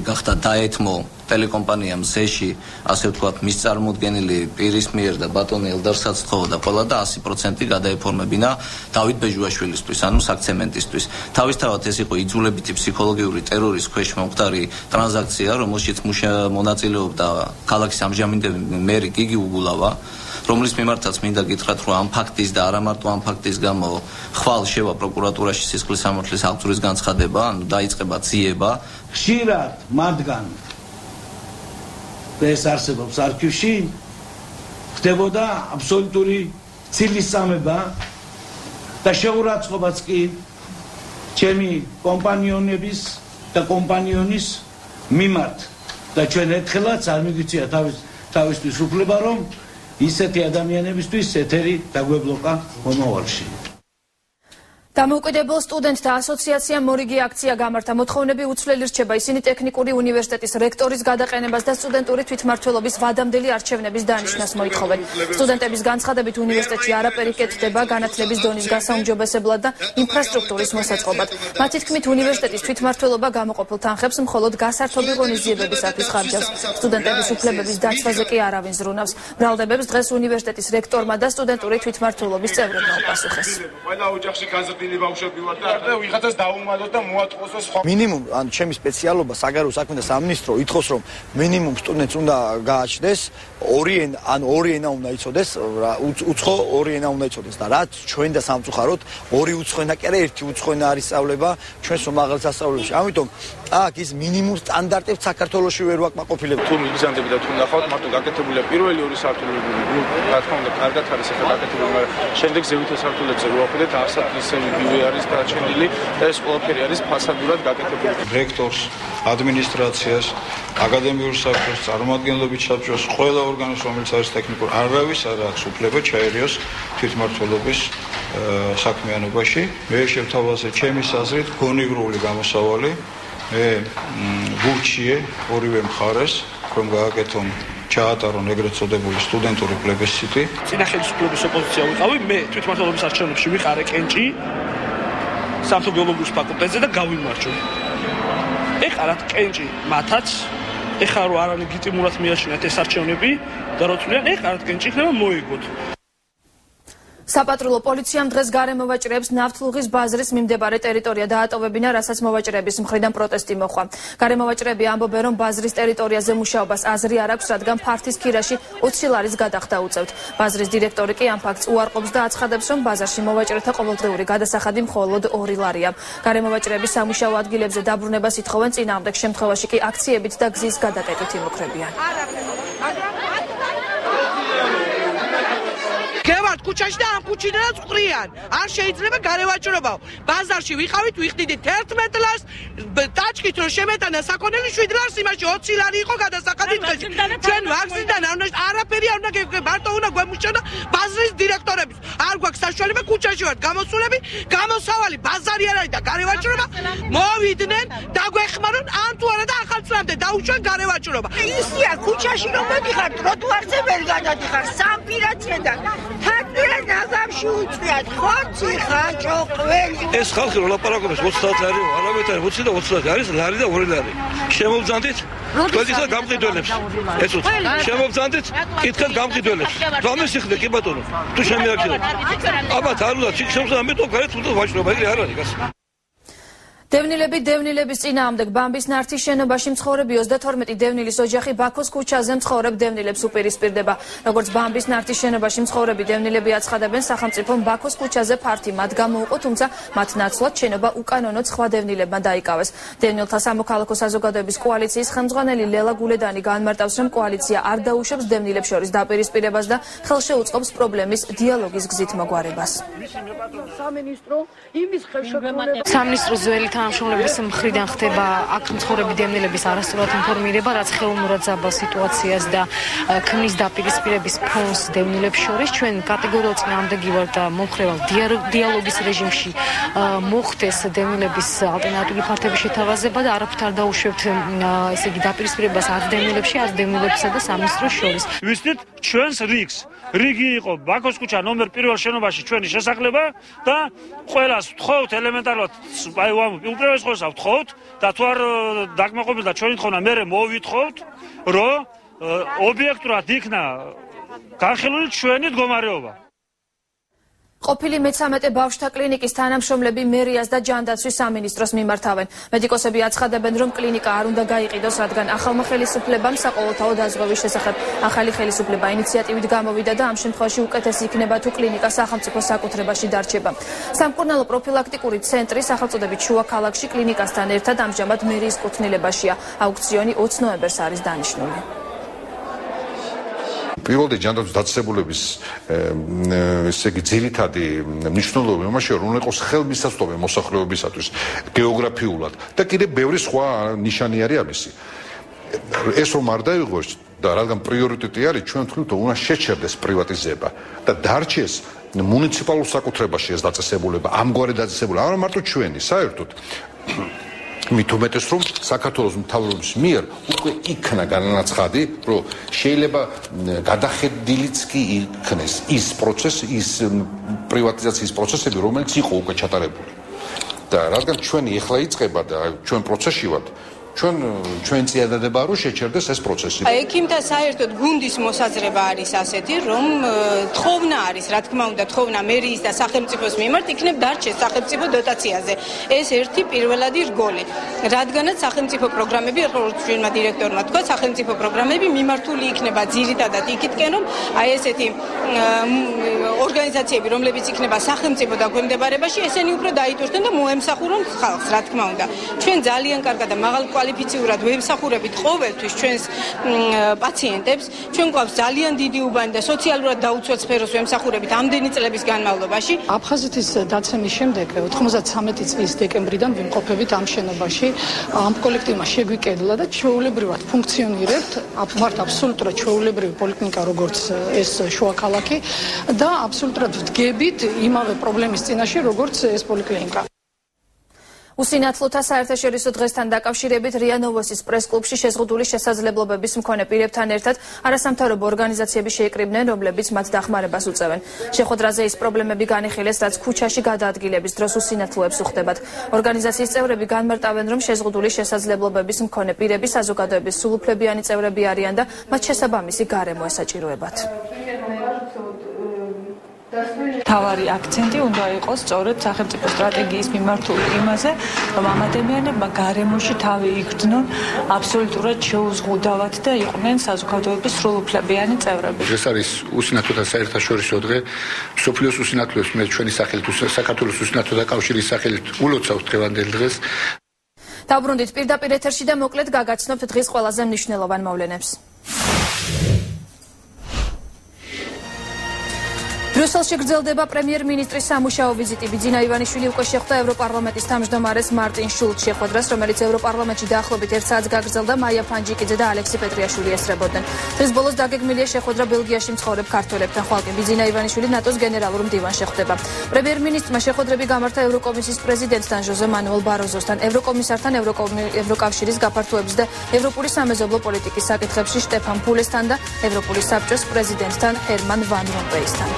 გახდა დაეთმო ტელეკომპანია მზეში, ასე ვთქვათ, მის წარმოდგენილი პირის მიერ და ბატონი ელდარსაც თხოვა და ყველა და 100% გადაეფორმებინა დავით ბეჟუაშვილისთვის, ანუ საქცემენტისთვის. თავისთავად ეს იყო იძულებითი ფსიქოლოგიური ტერორის ქვეშ მომხდარი ტრანზაქცია, რომელშიც მონაწილეობდა ქალაქის ამჟამინდელი მერი გიგი უგულავა, რომლის მიმართაც მინდა გითხრათ, რომ ამ ფაქტის და არა მარტო ამ ფაქტის გამო ხვალ შევა პროკურატურაში სისხლის სამართლის აღძვრის განცხადება, ანუ დაიწყება ძიება. ხშირად მათგან ეს არსებობს არქივში, ხდებოდა აბსოლუტური ცილისწამება და შეურაცხყოფაც კი ჩემი კომპანიონების და კომპანიონის მიმართ და ჩვენ ერთხელაც არ მიგვიწია თავისთვის უფლება, რომ ისეთი ადამიანებისთვის ეთერი დაგვებლოკა მომავალში. დამოუკიდებელ სტუდენტთა ასოციაციამ მორიგი აქცია გამართა. მოთხოვნები უცვლელი რჩება, ისინი ტექნიკური უნივერსიტეტის რექტორის გადაყენებას და სტუდენტური თვითმმართველობის ვადამდელი არჩევნების დანიშვნას მოითხოვენ. სტუდენტების განცხადებით უნივერსიტეტში არაფერი კეთდება განათლების დონის გასაუმჯობესებლად და ინფრასტრუქტურის მოსაწყობად. მათი თქმით, უნივერსიტეტის თვითმმართველობა გამოყოფილ თანხებს მხოლოდ გასართობი ღონისძიებებისათვის ხარჯავს. სტუდენტების უფლებების დაცვაზე კი არავინ ზრუნავს. ბრალდებებს დღეს უნივერსიტეტის რექტორმა და სტუდენტური თვითმმართველობის წევრებმა უპასუხეს. მინიმუმ ან ჩემი სპეციალობა საგარეო საქმეთა სამინისტრო ითხოვს, რომ მინიმუმ სტუდენტს უნდა გააჩნდეს ორი ენა უნდა იცოდეს, უცხო ორი ენა უნდა იცოდეს და რაც ჩვენ და სამწუხაროდ ორი უცხო ენა კი არა, ერთი უცხო ენა არის სწავლება ჩვენს უმაღლეს სასწავლებელში. ამიტომ აქ ის მინიმუმ სტანდარტებს საქართველოში ვერ ვაკმაყოფილებთ. თუ მიგზავნები და თუ ნახავთ, მარტო გაკეთებულია პირველი ორი სართულები, რა თქმა უნდა, კარგად არის ახლა გაკეთებული, მაგრამ შემდეგ ზევითი სართულებზე ვახვდეთ, ასად ისე ვიდივე არის დარჩენილი და ეს ყველაფერი არის ფასადურად გაკეთებული. რექტორს, ადმინისტრაციას, აკადემიურ საქმეს, წარმომადგენლობით საბჭოს, ყველა ორგანოს, რომელიც არის ტექნიკურ, არავის არ აქვს უფლება ჩაერიოს თვითმმართველობის საქმიანობაში. მე შევთავაზე ჩემი აზრით გონივრული გამოსავალი, მე ვურჩიე ორივე მხარეს, რომ გააკეთონ ჩაატარონ ეგრეთ წოდებული სტუდენტური პლებისციტი. წინა ხელისუფლების ოპოზიცია ვიყავი, მე თვითმმართველობის არჩევნებში ვიყარე კენჭი სამთო ბიოლოგიის ფაკულტეტზე და გავიმარჯვე. ეხლა კენჭი მათაც, ეხლა რო არ ლეგიტიმურად მიაშინათ ეს არჩევნები და რო თვლიან, ეხლა კენჭი იქნება მოიგოთ. საპატრულო პოლიციამ დღეს გარემოვაჭრეებს ნავთლუღის ბაზრის მიმდებარე ტერიტორია დაატოვებინა, რასაც მოვაჭრეების მხრიდან პროტესტი მოხვა. გარემოვაჭრეები ამბობენ, რომ ბაზრის ტერიტორიაზე მუშაობას აზრი არ აქვს, რადგან ფართის ქირაში 20 ლარის გადახდა უწევთ. ბაზრის დირექტორი კი ამ ფაქტს უარყოფს და აცხადებს, რომ ბაზარში მოვაჭრეთა ყოველდღიური გადასახადი მხოლოდ 2 ლარია. გარემოვაჭრეები სამუშაო ადგილებზე დაბრუნებას ითხოვენ, წინააღმდეგ შემთხვევაში კი აქციებით და გზის გადაკეტვით იმუქრებიან. ქუჩაში და ამ ქუჩიდანაც ყრიან. არ შეიძლება გარევაჭრობაო. ბაზარში ვიყავით, ვიხდიდით 11 ლარს, ტაჩკით რომ შემეტანა საქონელი 7 ლარს, იმაში 20 ლარი იყო გადასახადი დღეში. ჩვენ ვაგზიდან არაფერი არ უნდა გეგმება, მარტო უნდა გვემუშავა ბაზრის დირექტორების. არ გვაქვს საშუალება ქუჩაში ვართ გამოსულები, გამოსავალი ბაზარი არ არის და გარევაჭრობა. მოვიდნენ, დაგვეხმარონ, ან თუ არა და ახალწლამდე დაუშვენ გარევაჭრობა. ისია ქუჩაში რომ მოდიხარ, ტროტუარზე ვერ გადადიხარ, სამპირაციდან. თათბირა ნაზამში უწვიათ, ხორცი, ხაჭო, ყველი. ეს ხალხი რომ ლაპარაკობს 30 ლარი, არამედ 20 და 30 არის ლარი და 2 ლარი. შემოვძანდით? თქვენ გამყიდველებს. ეს უცხო. შემოვძანდით? კითხეთ გამყიდველებს. რამე სიხდე კი ბატონო? თუ შემიაქცევთ. აბა არ უნდა ჩიქშობს ამიტომ გარეთ უნდა ვაჭრობა, ეგრე არ არის გასა. დევნილების წინააღმდეგ ბამბის ნართის შენობაში მცხოვრები 32 დევნილის ოჯახი ბაქოს ქუჩაზე მცხოვრებ დევნილებს უპირისპირდება. როგორც ბამბის ნართის შენობაში მცხოვრები დევნილები აცხადებენ, სახელმწიფომ ბაქოს ქუჩაზე ფართი მათ გამოუყო, თუმცა მათ ნაცვლად შენობა უკანონოდ სხვა დევნილებმა დაიკავეს. დევნილთა სამოქალაქო საზოგადოების კოალიციის ხელმძღვანელი ლელა გულედანი განმარტავს, რომ კოალიცია არ დაუშვებს დევნილებს შორის დაპირისპირებას და ხელშეუწყობს პრობლემის დიალოგის გზით მოგვარებას. სამინისტრო ძველი თანამშრომლების მხრიდან ხდება აქ მცხოვრები დევნილების არასწორად ინფორმირება, რაც ხელოვნურად ზაბალ სიტუაციას და ქმნის დაპირისპირების ფონს დევნილებს შორის. ჩვენ კატეგორიულად წინააღმდეგი ვართ და მომხრევალ დიალოგის რეჟიმში მოხდეს დევნილების ალტერნატიული ფართების შეთავაზება და არაფრით არ დაუშვებთ ესე იგი დაპირისპირებას არც დევნილებში, არც დევნილებსა და სამინისტროს შორის. ვისდით ჩვენს რიგს. რიგი იყო ბაქოს ქუჩა ნომერ 1 შენობაში ჩვენი შესაძლებლობა და ყველას ვთხოვთ ელემენტარულად აი უპირველეს ყოვლისა ვთხოვთ და თუ არ დაკმაყოფილდა ჩვენი თხოვნა მერე მოვითხოვთ რომ ობიექტურად იქნა განხილული ჩვენი მდგომარეობა. ყოფილი მე-13 ბავშვთა კლინიკის თანამშრომლები მერიას და ჯანდაცვის სამინისტროს მიმართავენ. მედიკოსები აცხადებენ, რომ კლინიკა არ უნდა გაიყიდოს, რადგან ახალმა ხელისუფლებამ საყოველთაო დაზღვევის შესახებ ახალი ხელისუფლება ინიციატივით გამოვიდა და ამ შემთხვევაში უკეთესი იქნება თუ კლინიკა სახელმწიფო საკუთრებაში დარჩება. სამკურნალო პროფილაქტიკური ცენტრი სახელწოდებით შუა ქალაქში კლინიკასთან ერთად ამჟამად მერიის კუთვნილებაშია. აუქციონი 20 ნოემბერს არის დანიშნული. პირველი ჯანდაცვის დაწესებულების ესე იგი ძირითადი მნიშვნელობა იმაშია, რომ უნდა იყოს ხელმისაწვდომი მოსახლეობისათვის გეოგრაფიულად და კიდევ ბევრი სხვა ნიშანი არის ამისი. ეს რომ არ დაიღოს და რადგან პრიორიტეტი არის, ჩვენ ვთქვით, რომ უნდა შეჩერდეს პრივატიზება და დარჩეს მუნიციპალურ საკუთრებაში ეს დაწესებულება, ამგვარი დაწესებულება, არა მარტო ჩვენი, საერთოდ მით უმეტეს რომ საქართველოს მთავრობის მიერ უკვე იქნა განაცხადი, რომ შეიძლება გადახედილიც კი იქნეს ის პროცესი, ის პრივატიზაციის პროცესები, რომელიც იყო უკვე ჩატარებული. და რადგან ჩვენი ეხლა იწყება და ჩვენ პროცესში ვართ, ჩვენ წიადადება რომ შეჩერდეს ეს პროცესი. ექიმთა საერთოდ გუნდის მოსაზრება არის ასეთი, რომ თხოვნა არის, რა თქმა უნდა, თხოვნა მერიის და სახელმწიფოს მიმართ იქნებ დარჩეს სახელმწიფო დოტაციაზე. ეს ერთი პირველადი რგოლი. რადგანაც სახელმწიფო პროგრამები, როგორც ჩვენმა დირექტორმა თქვა, სახელმწიფო პროგრამები მიმართული იქნება ძირითადად იქითკენ, რომ აი ესეთი ორგანიზაციები, რომლებიც იქნება სახელმწიფო დაქვემდებარებაში, ესენი უფრო დაიტვირთონ და მოემსახურონ ხალხს, რა თქმა უნდა. ჩვენ ძალიან კარგად და მაღალ კვალიფიციურად ვემსახურებით ყოველთვის ჩვენს პაციენტებს. ჩვენ გვაქვს ძალიან დიდი უბანი და სოციალურად დაუცველ სფეროს ვემსახურებით ამდენი წლების განმავლობაში. აფხაზეთის დაცემის შემდეგ 93 წლის დეკემბრიდან ვიმყოფებით ამ შენობაში. ამ კოლექტივმა შეგვიკედლა და ჩვეულებრივად ფუნქციონირებთ. ვართ აბსოლუტურად ჩვეულებრივი პოლიკლინიკა, როგორც ეს შუა ქალაქი და აბსოლუტურად ვდგებით იმავე პრობლემის წინაშე, როგორც ეს პოლიკლინიკა. უსინათლოთა საერთაშორისო დღესთან დაკავშირებით რია ნოვოსის პრეს-კლუბში შეზღუდული შესაძლებლობების მქონე პირებთან ერთად არასამთავრობო ორგანიზაციები შეიკრიბნენ, რომლებიც მათ დახმარებას უწევენ. შეხვედრაზე ის პრობლემები განიხილეს, რაც ქუჩაში გადაადგილების დროს უსინათლოებს უხდებათ. ორგანიზაციის წევრები განმარტავენ, რომ შეზღუდული შესაძლებლობების მქონე პირები საზოგადოების სრულუფლებიანი წევრები არიან და მათ შესაბამისი გარემო ესაჭიროებათ. თავარი აქცენტი უნდა იყოს სწორედ სახელმწიფო სტრატეგიის მიმართული იმაზე, რომ ამ ადამიანებმა გარემოში თავი იგრძნონ აბსოლუტურად შეუზღუდავად და იყვნენ საზოგადოების სრულუფლებიანი წევრები. ეს არის უსინათლოთა საერთაშორისო დღე. მსოფლიოს უსინათლოებს მე ჩვენი სახელით, საქართველოს უსინათლოთა კავშირის სახელით ულოცავთ დღევანდელ დღეს. დავბრუნდით პირდაპირ ეთერში და მოკლედ გაგაცნობთ დღის ყველაზე მნიშვნელოვან მოვლენებს. ბრიუსელში გრძელდება პრემიერ-მინისტრის სამუშაო ვიზიტი. ბიძინა ივანიშვილი უკვე შეხვდა ევროპარლამენტის თავმჯდომარეს მარტინ შულცს შეხვედრას, რომელიც ევროპარლამენტში დაახლოებით 1 საათს გაგრძელდა. მაია ფანჯიკიძე და ალექსი პეტრიაშვილი ესწრებოდნენ. დღეს ბოლოს დაგეგმილია შეხვედრა ბელგიაში მცხოვრებ ქართველებთან. ხვალ კი ბიძინა ივანიშვილი ნატოს გენერალურ მდივანს შეხვდება. პრემიერ-მინისტრმა შეხვედრები გამართა ევროკომისიის პრეზიდენტთან ჟოზე მანუელ ბაროზოსთან, ევროკომისართან, ევროკავშირის გაფართოების და ევროპული სამეზობლო პოლიტიკის საკითხებში შტეფან ფულესთან და ევროპული საბჭოს პრეზიდენტთან ჰერმან ვან რომპეისთან.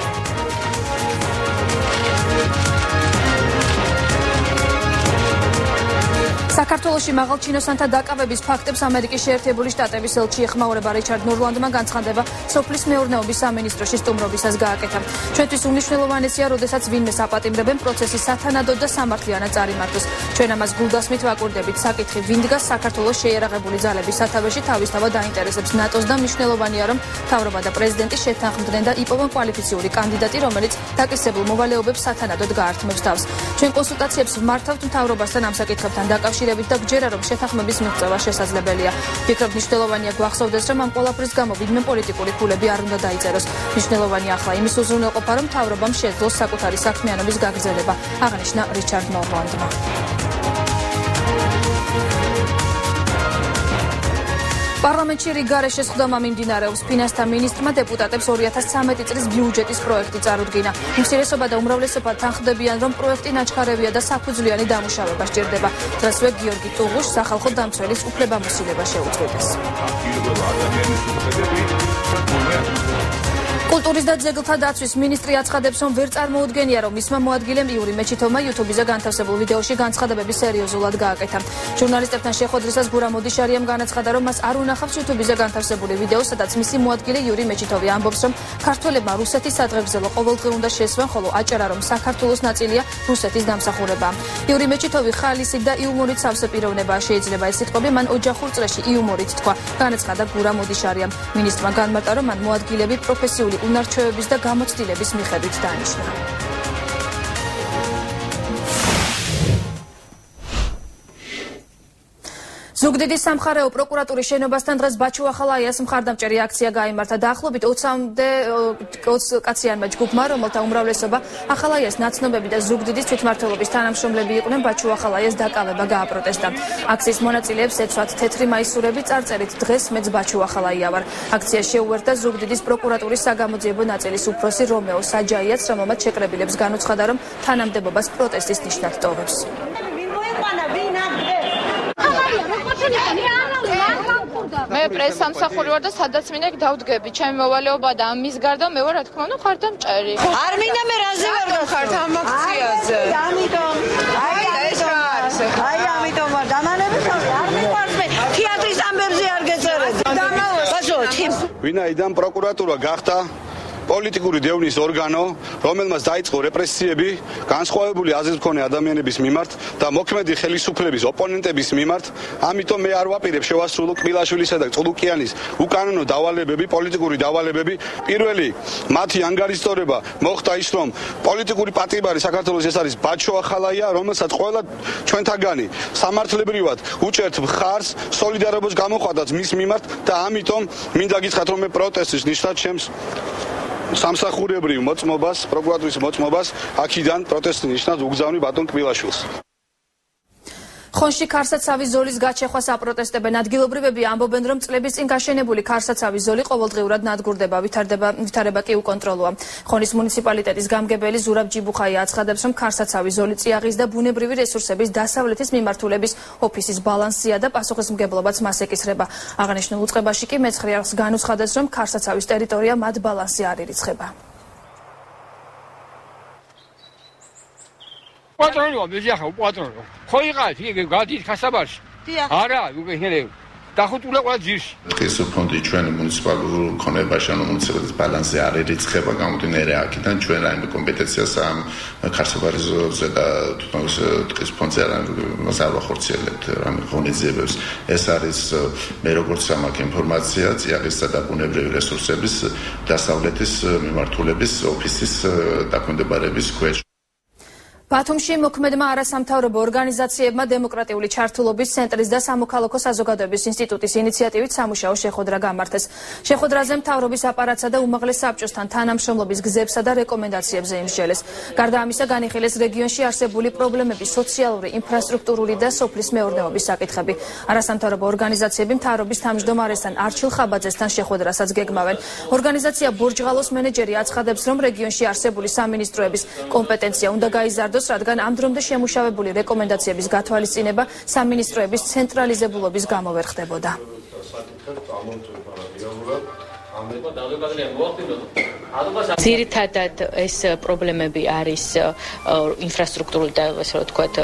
საქართველოში მაღალჩინოსანთა დაკავების ფაქტებს ამერიკის შეერთებული შტატების ელჩი ეხმაურება რიჩარდ ნორლანდმა განცხადება სოფლის მეურნეობის სამინისტროში სტუმრობისას გააკეთა. ჩვენთვის უმნიშვნელოვანესია, როდესაც ვინმე საპატიმრებენ პროცესი სათანადოდ და სამართლიანად წარიმართოს. ჩვენ ამას გულდასმით ვაკურდებით. საკითხი ვინ დგას საქართველოს შეიარაღებული ძალების სათავეში თავისთავად დაინტერესებს ნატოს და მნიშვნელოვანია, რომ მთავრობა და პრეზიდენტი შეთანხმდნენ და იპოვონ კვალიფიციური კანდიდატი, რომელიც დაკისრებულ მოვალეობებს სათანადოდ გაართმევს თავს. ჩვენ კონსულტაციებს ვმართავთ მთავრობასთან ამ საკითხებთან დაკავშირებით და გჯერა, რომ შეთანხმების მიღწევა შესაძლებელია. ვფიქრობ, მნიშვნელოვანია გვახსოვდეს, რომ ამ ყველაფრის გამო ვინმე პოლიტიკური ფულები არ უნდა დაიწეროს. მნიშვნელოვანია ახლა იმის უზრუნველყოფა, რომ მთავრობამ შეძლოს საკუთარი საქმიანობის გაგრძელება, აღნიშნა რიჩარდ ნორლანდმა. პარლამენტში რიგ გარეშე სხდომა მიმდინარეობს. ფინანსთა მინისტრმა დეპუტატებს 2013 წლის ბიუჯეტის პროექტი წარუდგინა. უმცირესობა და უმრავლესობა თანხმდებიან, რომ პროექტი ნაჩქარევია და საფუძვლიანი დამუშავება სჭირდება. დღესვე გიორგი ტუღუშ სახალხო დამცველის უფლებამოსილება შეუწყვეტეს. კულტურის და ძეგლთა დაცვის მინისტრი აცხადებს, რომ ვერ წარმოუდგენია, რომ მისმა მოადგილემ იური მეჩითოვმა YouTube-ზე განთავსებულ ვიდეოში განცხადებები სერიოზულად გააკეთა. ჟურნალისტებთან შეხვედრისას გურამ ოდიშარიამ განაცხადა, რომ მას არ უნახავს YouTube-ზე განთავსებული ვიდეო, სადაც მისი მოადგილე იური მეჩითოვი ამბობს, რომ ქართველებმა რუსეთის სადღეგრძელო ყოველდღე უნდა შესვენ, ხოლო აჭარა, რომ საქართველოს ნაწილია რუსეთის დამსახურება. იური მეჩითოვი ხალისით და იუმორით სავსე პიროვნებაა. შეიძლება ეს სიტყვები მან ოჯახურ წრეში იუმორით თქვა, განაცხადა გურამ ოდიშარიამ. მინისტრმა განმარტა, რომ მან მოადგილები პროფესიული უნარჩვევების და გამოცდილების მიხედვით დანიშნა. ზუგდიდის სამხარეო პროკურატურის შენობასთან დღეს ბაჩუ ახალაიას მხარდამჭერი აქცია გაიმართა. დაახლოებით 20 კაციანმა ჯგუფმა, რომელთა უმრავლესობა ახალაიას ნაცნობები და ზუგდიდის თვითმმართველობის თანამშრომლები იყვნენ, ბაჩუ ახალაიას დაკავება გააპროტესტა. აქციის მონაწილეებს ეცვათ თეთრი მაისურები, წარწერით დღეს მეც ბაჩუ ახალაია ვარ. აქცია შეუერთდა ზუგდიდის პროკურატურის საგამოძიებო ნაწილის უფროსი რომეო საჯაიაც, რომელმაც შეკრებილებს განუცხადა, რომ თანამდებობას პროტესტის ნიშნად ტოვებს. მე პრესსამსახური ვარ და სადაც მინდა დავდგები. ჩემი მოვალეობა და ამის გარდა მე ვარ, რა თქმა უნდა, ხარდამჭერი. არ მინდა მე რაზე ვარ ხართ ამ აქციაზე. ამიტომ. აი ამიტომ ვარ დამანების არ მიყვარს მე. თეატრის ამბებზე არ გეწერეთ. ვინაიდან პროკურატურა გახდა პოლიტიკური დევნის ორგანო, რომელმაც დაიწყო რეპრესიები განსხვავებული აზრის მქონე ადამიანების მიმართ და მოქმედი ხელისუფლების ოპონენტების მიმართ, ამიტომ მე არ ვაპირებ შევასრულო კბილაშვილისა და წულუკიანის უკანონო დავალებები, პოლიტიკური დავალებები. პირველი მათი ანგარიშტორება მოხდა ის, რომ პოლიტიკური პატიმარი საქართველოს ეს არის ბაჩუ ახალაია, რომელსაც ყველა ჩვენთაგანი სამართლებრივად უჭერთ მხარს, სოლიდარობას გამოხატავს მის მიმართ და ამიტომ მინდა გითხრათ, რომ მე პროტესტის ნიშნად ჩემს სამსახურებრივ მოწმობას, პროკურატურის მოწმობას აქედან პროტესტის ნიშნად უგზავნი ბატონ კბილაშვილს. ხონში ქარსაცავის ზოლის გაჩეხვას აპროტესტებენ. ადგილობრივები ამბობენ, რომ წლების წინ გაშენებული ქარსაცავის ზოლი ყოველდღიურად ნადგურდება, ვითარება კი უკონტროლოა. ხონის მუნიციპალიტეტის გამგებელი ზურაბ ჯიბუხაია აცხადებს, რომ ქარსაცავის ზოლი წიაღის და ბუნებრივი რესურსების დასავლეთის მიმართულების ოფისის ბალანსია და პასუხისმგებლობაც მას ეკისრება. აღნიშნულ უწყებაში კი მეცხრე არხს განუცხადეს, რომ ქარსაცავის ტერიტორია მათ ბალანსი არ ირიცხება. პატრონი ვიზიახა პატრონი ხო იყავით იგი გადით ხასაბარში არა უკვე ხერე დახუთულა ყველა ძირში დღეს ფონდი ჩვენ მუნიციპალურ ქონებაში ანუ მუნიციპალიტეტის ბალანსზე არ ირიცხება გამომდინარე აქედან ჩვენ რაიმე კომპეტენციას ამ ხასაბარზე და თვითონ დღეს ფონდზე არ ვახორციელებთ რამე ღონისძიებებს ეს არის მე როგორც სამაკ ინფორმაცია წიაღისსა და ბუნებრივი რესურსების დასავლეთის მიმართულების ოფისის დაქვემდებარების ქვეშ ბათუმში მოქმედმა არასამთავრობო ორგანიზაციებმა დემოკრატიული ჩართულობის ცენტრის და სამოქალაქო საზოგადოების ინსტიტუტის ინიციატივით სამუშაო შეხვედრა გამართეს. შეხვედრაზე მთავრობის აპარატსა და უმაღლეს საბჭოსთან თანამშრომლობის გზებსა და რეკომენდაციებზე იმსჯელეს. გარდა ამისა, განიხილეს რეგიონში არსებული პრობლემები, სოციალური, ინფრასტრუქტურული და სოფლის მეურნეობის საკითხები. არასამთავრობო ორგანიზაციები მთავრობის თავმჯდომარესთან არჩილ ხაბაძესთან შეხვედრასაც გეგმავენ. ორგანიზაცია ბორჯღალოს მენეჯერი აცხადებს, რომ რეგიონში არსებული სამინისტროების კომპეტენცია უნდა გაიზარდოს, რადგან ამ დრომდე შემუშავებული რეკომენდაციების გათვალისწინება სამინისტროების ცენტრალიზებულობის გამო ვერ ხდებოდა. ძირითადად ეს პრობლემები არის ინფრასტრუქტურული და ასე ვთქვათ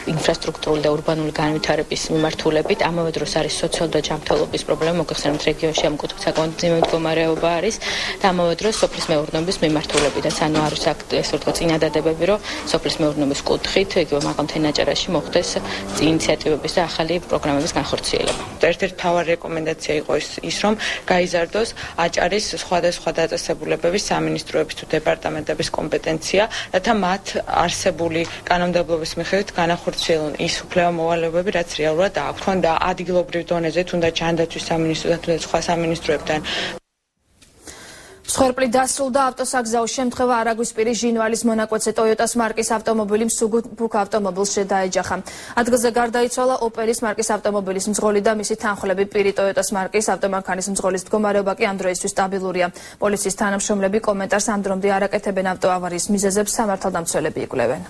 ინფრასტრუქტურული და ურბანული განვითარების მიმართულებით, ამავე დროს არის სოციალური და ჯანმრთელობის პრობლემა, მოგეხსენებათ რეგიონში ამ საკუთრებით ძიმე მდგომარეობა არის და ამავე დროს სოფლის მეურნეობის მიმართულებითაც, ანუ არის ასე ვთქვათ წინადადებები, რომ სოფლის მეურნეობის კუთხით, იგივე მაღალმთიანი ნაჭერაში მოხდეს ინიციატივების და ახალი პროგრამების განხორციელება. ერთ-ერთი მთავარი რეკომენდაცია იყო ის, რომ გაიზარდოს აჭარის სხვადასხვა დაწესებულებების, სამინისტროების თუ დეპარტამენტების კომპეტენცია, რათა მათ არსებული კანონმდებლობის მიხედვით განახორციელონ ის უფლება მოვალეობები, რაც რეალურად აქვს. თქონდა ადგილობრივ დონეზე, თუნდაც ჯანდაცვის სამინისტროსთან, თუნდაც სხვა სამინისტროებთან. მსხვერპლი დასრულდა ავტოსაგზაო შემთხვევა არაგვისპირის ჟინვალის მონაკვეთზე ტოიოტას მარკის ავტომობილი მსუბუქ ავტომობილს დაეჯახა. ადგილზე გარდაიცვალა ოპელის მარკის ავტომობილის მძღოლი და მისი თანხლები. პირი ტოიოტას მარკის ავტომანქანის მძღოლის მდგომარეობა კი ამ დროისთვის სტაბილურია. პოლიციის თანამშრომლები კომენტარს ამ დრომდე არ აკეთებენ ავტოავარიის მიზეზებს, სამართალდამცველები იკვლევენ.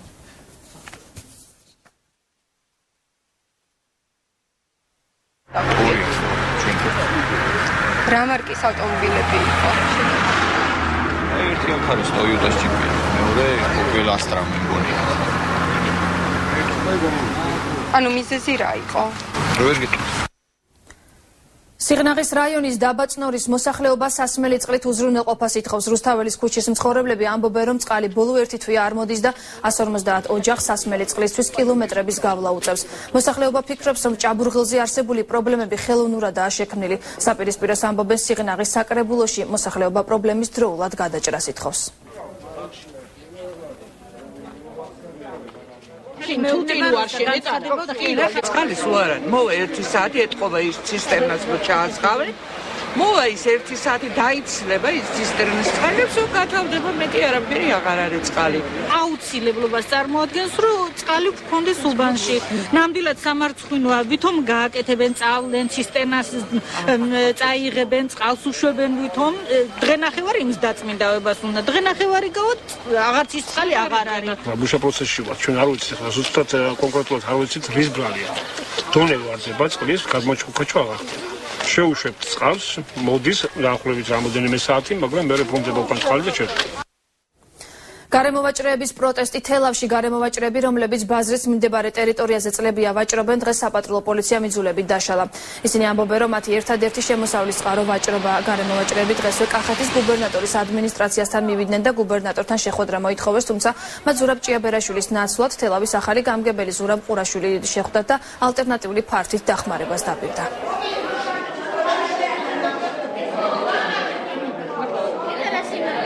რა მარკის ავტომობილები იყო? ერთი არის Toyota-ს ჯიპი, მეორე Opel Astra მეგონია. ანუ მიზეზი რა იყო? ვერ გეტყვით. სიღნაღის რაიონის დაბაწნორის მოსახლეობა სასმელი წყლით უზრუნველყოფას ითხოვს. რუსთაველის ქუჩის მცხოვრებლები ამბობენ, რომ წყალი ბოლო ერთი თვეა არ მოდის და 150 ოჯახს სასმელი წყლისთვის კილომეტრების გავლა უწევს. მოსახლეობა ფიქრობს, რომ ჭაბურღილზე არსებული პრობლემები ხელოვნურადაა შექმნილი. საპირისპიროს ამბობენ, სიღნაღის საკრებულოში მოსახლეობა პრობლემის დროულად გადაჭრას ითხოვს. წყალი სულ არ არის. მოვა 1 საათი ეთყობა ის ცისტერნას რო ჩააწყავე. მოვა ის 1 საათი დაიცლება ის ცისტერნის წყალებს, რომ გათავდება მეტი არაფერი აღარ არის წყალი. აუცილებლობას წარმოადგენს, რომ წყალი გქონდეს უბანში. ნამდვილად სამარცხვინოა, ვითომ გააკეთებენ, წავლენ ცისტერნას, წაიღებენ, წყალს უშვებენ, ვითომ დღენახევარი იმის დაწმინდავებას უნდა. დღენახევარი გავოთ, აღარც ის წყალი აღარ არის. მუშა პროცესში ვართ. ჩვენ არ ვიცით ახლა ზუსტად კონკრეტულად არ ვიცით რის ბრალია. დონე ვარდება წყლის, გადმოჭუქაჩო აღარ ხდება. შეუშვებთ წყალს, მოდის დაახლოებით რამოდენიმე საათი, მაგრამ მე რეფორმდება უკან წყალი და ჩერდება. გარემოვაჭრეების პროტესტი თელავში. გარემოვაჭრეები, რომლებიც ბაზრის მიმდებარე ტერიტორიაზე წლებია ვაჭრობენ, დღეს საპატრულო პოლიცია მიძულებით დაშალა. ისინი ამბობენ, რომ მათი ერთადერთი შემოსავლის წყარო ვაჭრობაა. გარემოვაჭრეები დღესვე კახეთის გუბერნატორის ადმინისტრაციასთან მივიდნენ და გუბერნატორთან შეხვედრა მოითხოვეს, თუმცა მათ ზურაბ ჭიაბერაშვილის ნაცვლად თელავის ახალი გამგებელი ზურაბ ყურაშვილი შეხვდათ და ალტერნატიული ფართით დახმარებას დაპირდა.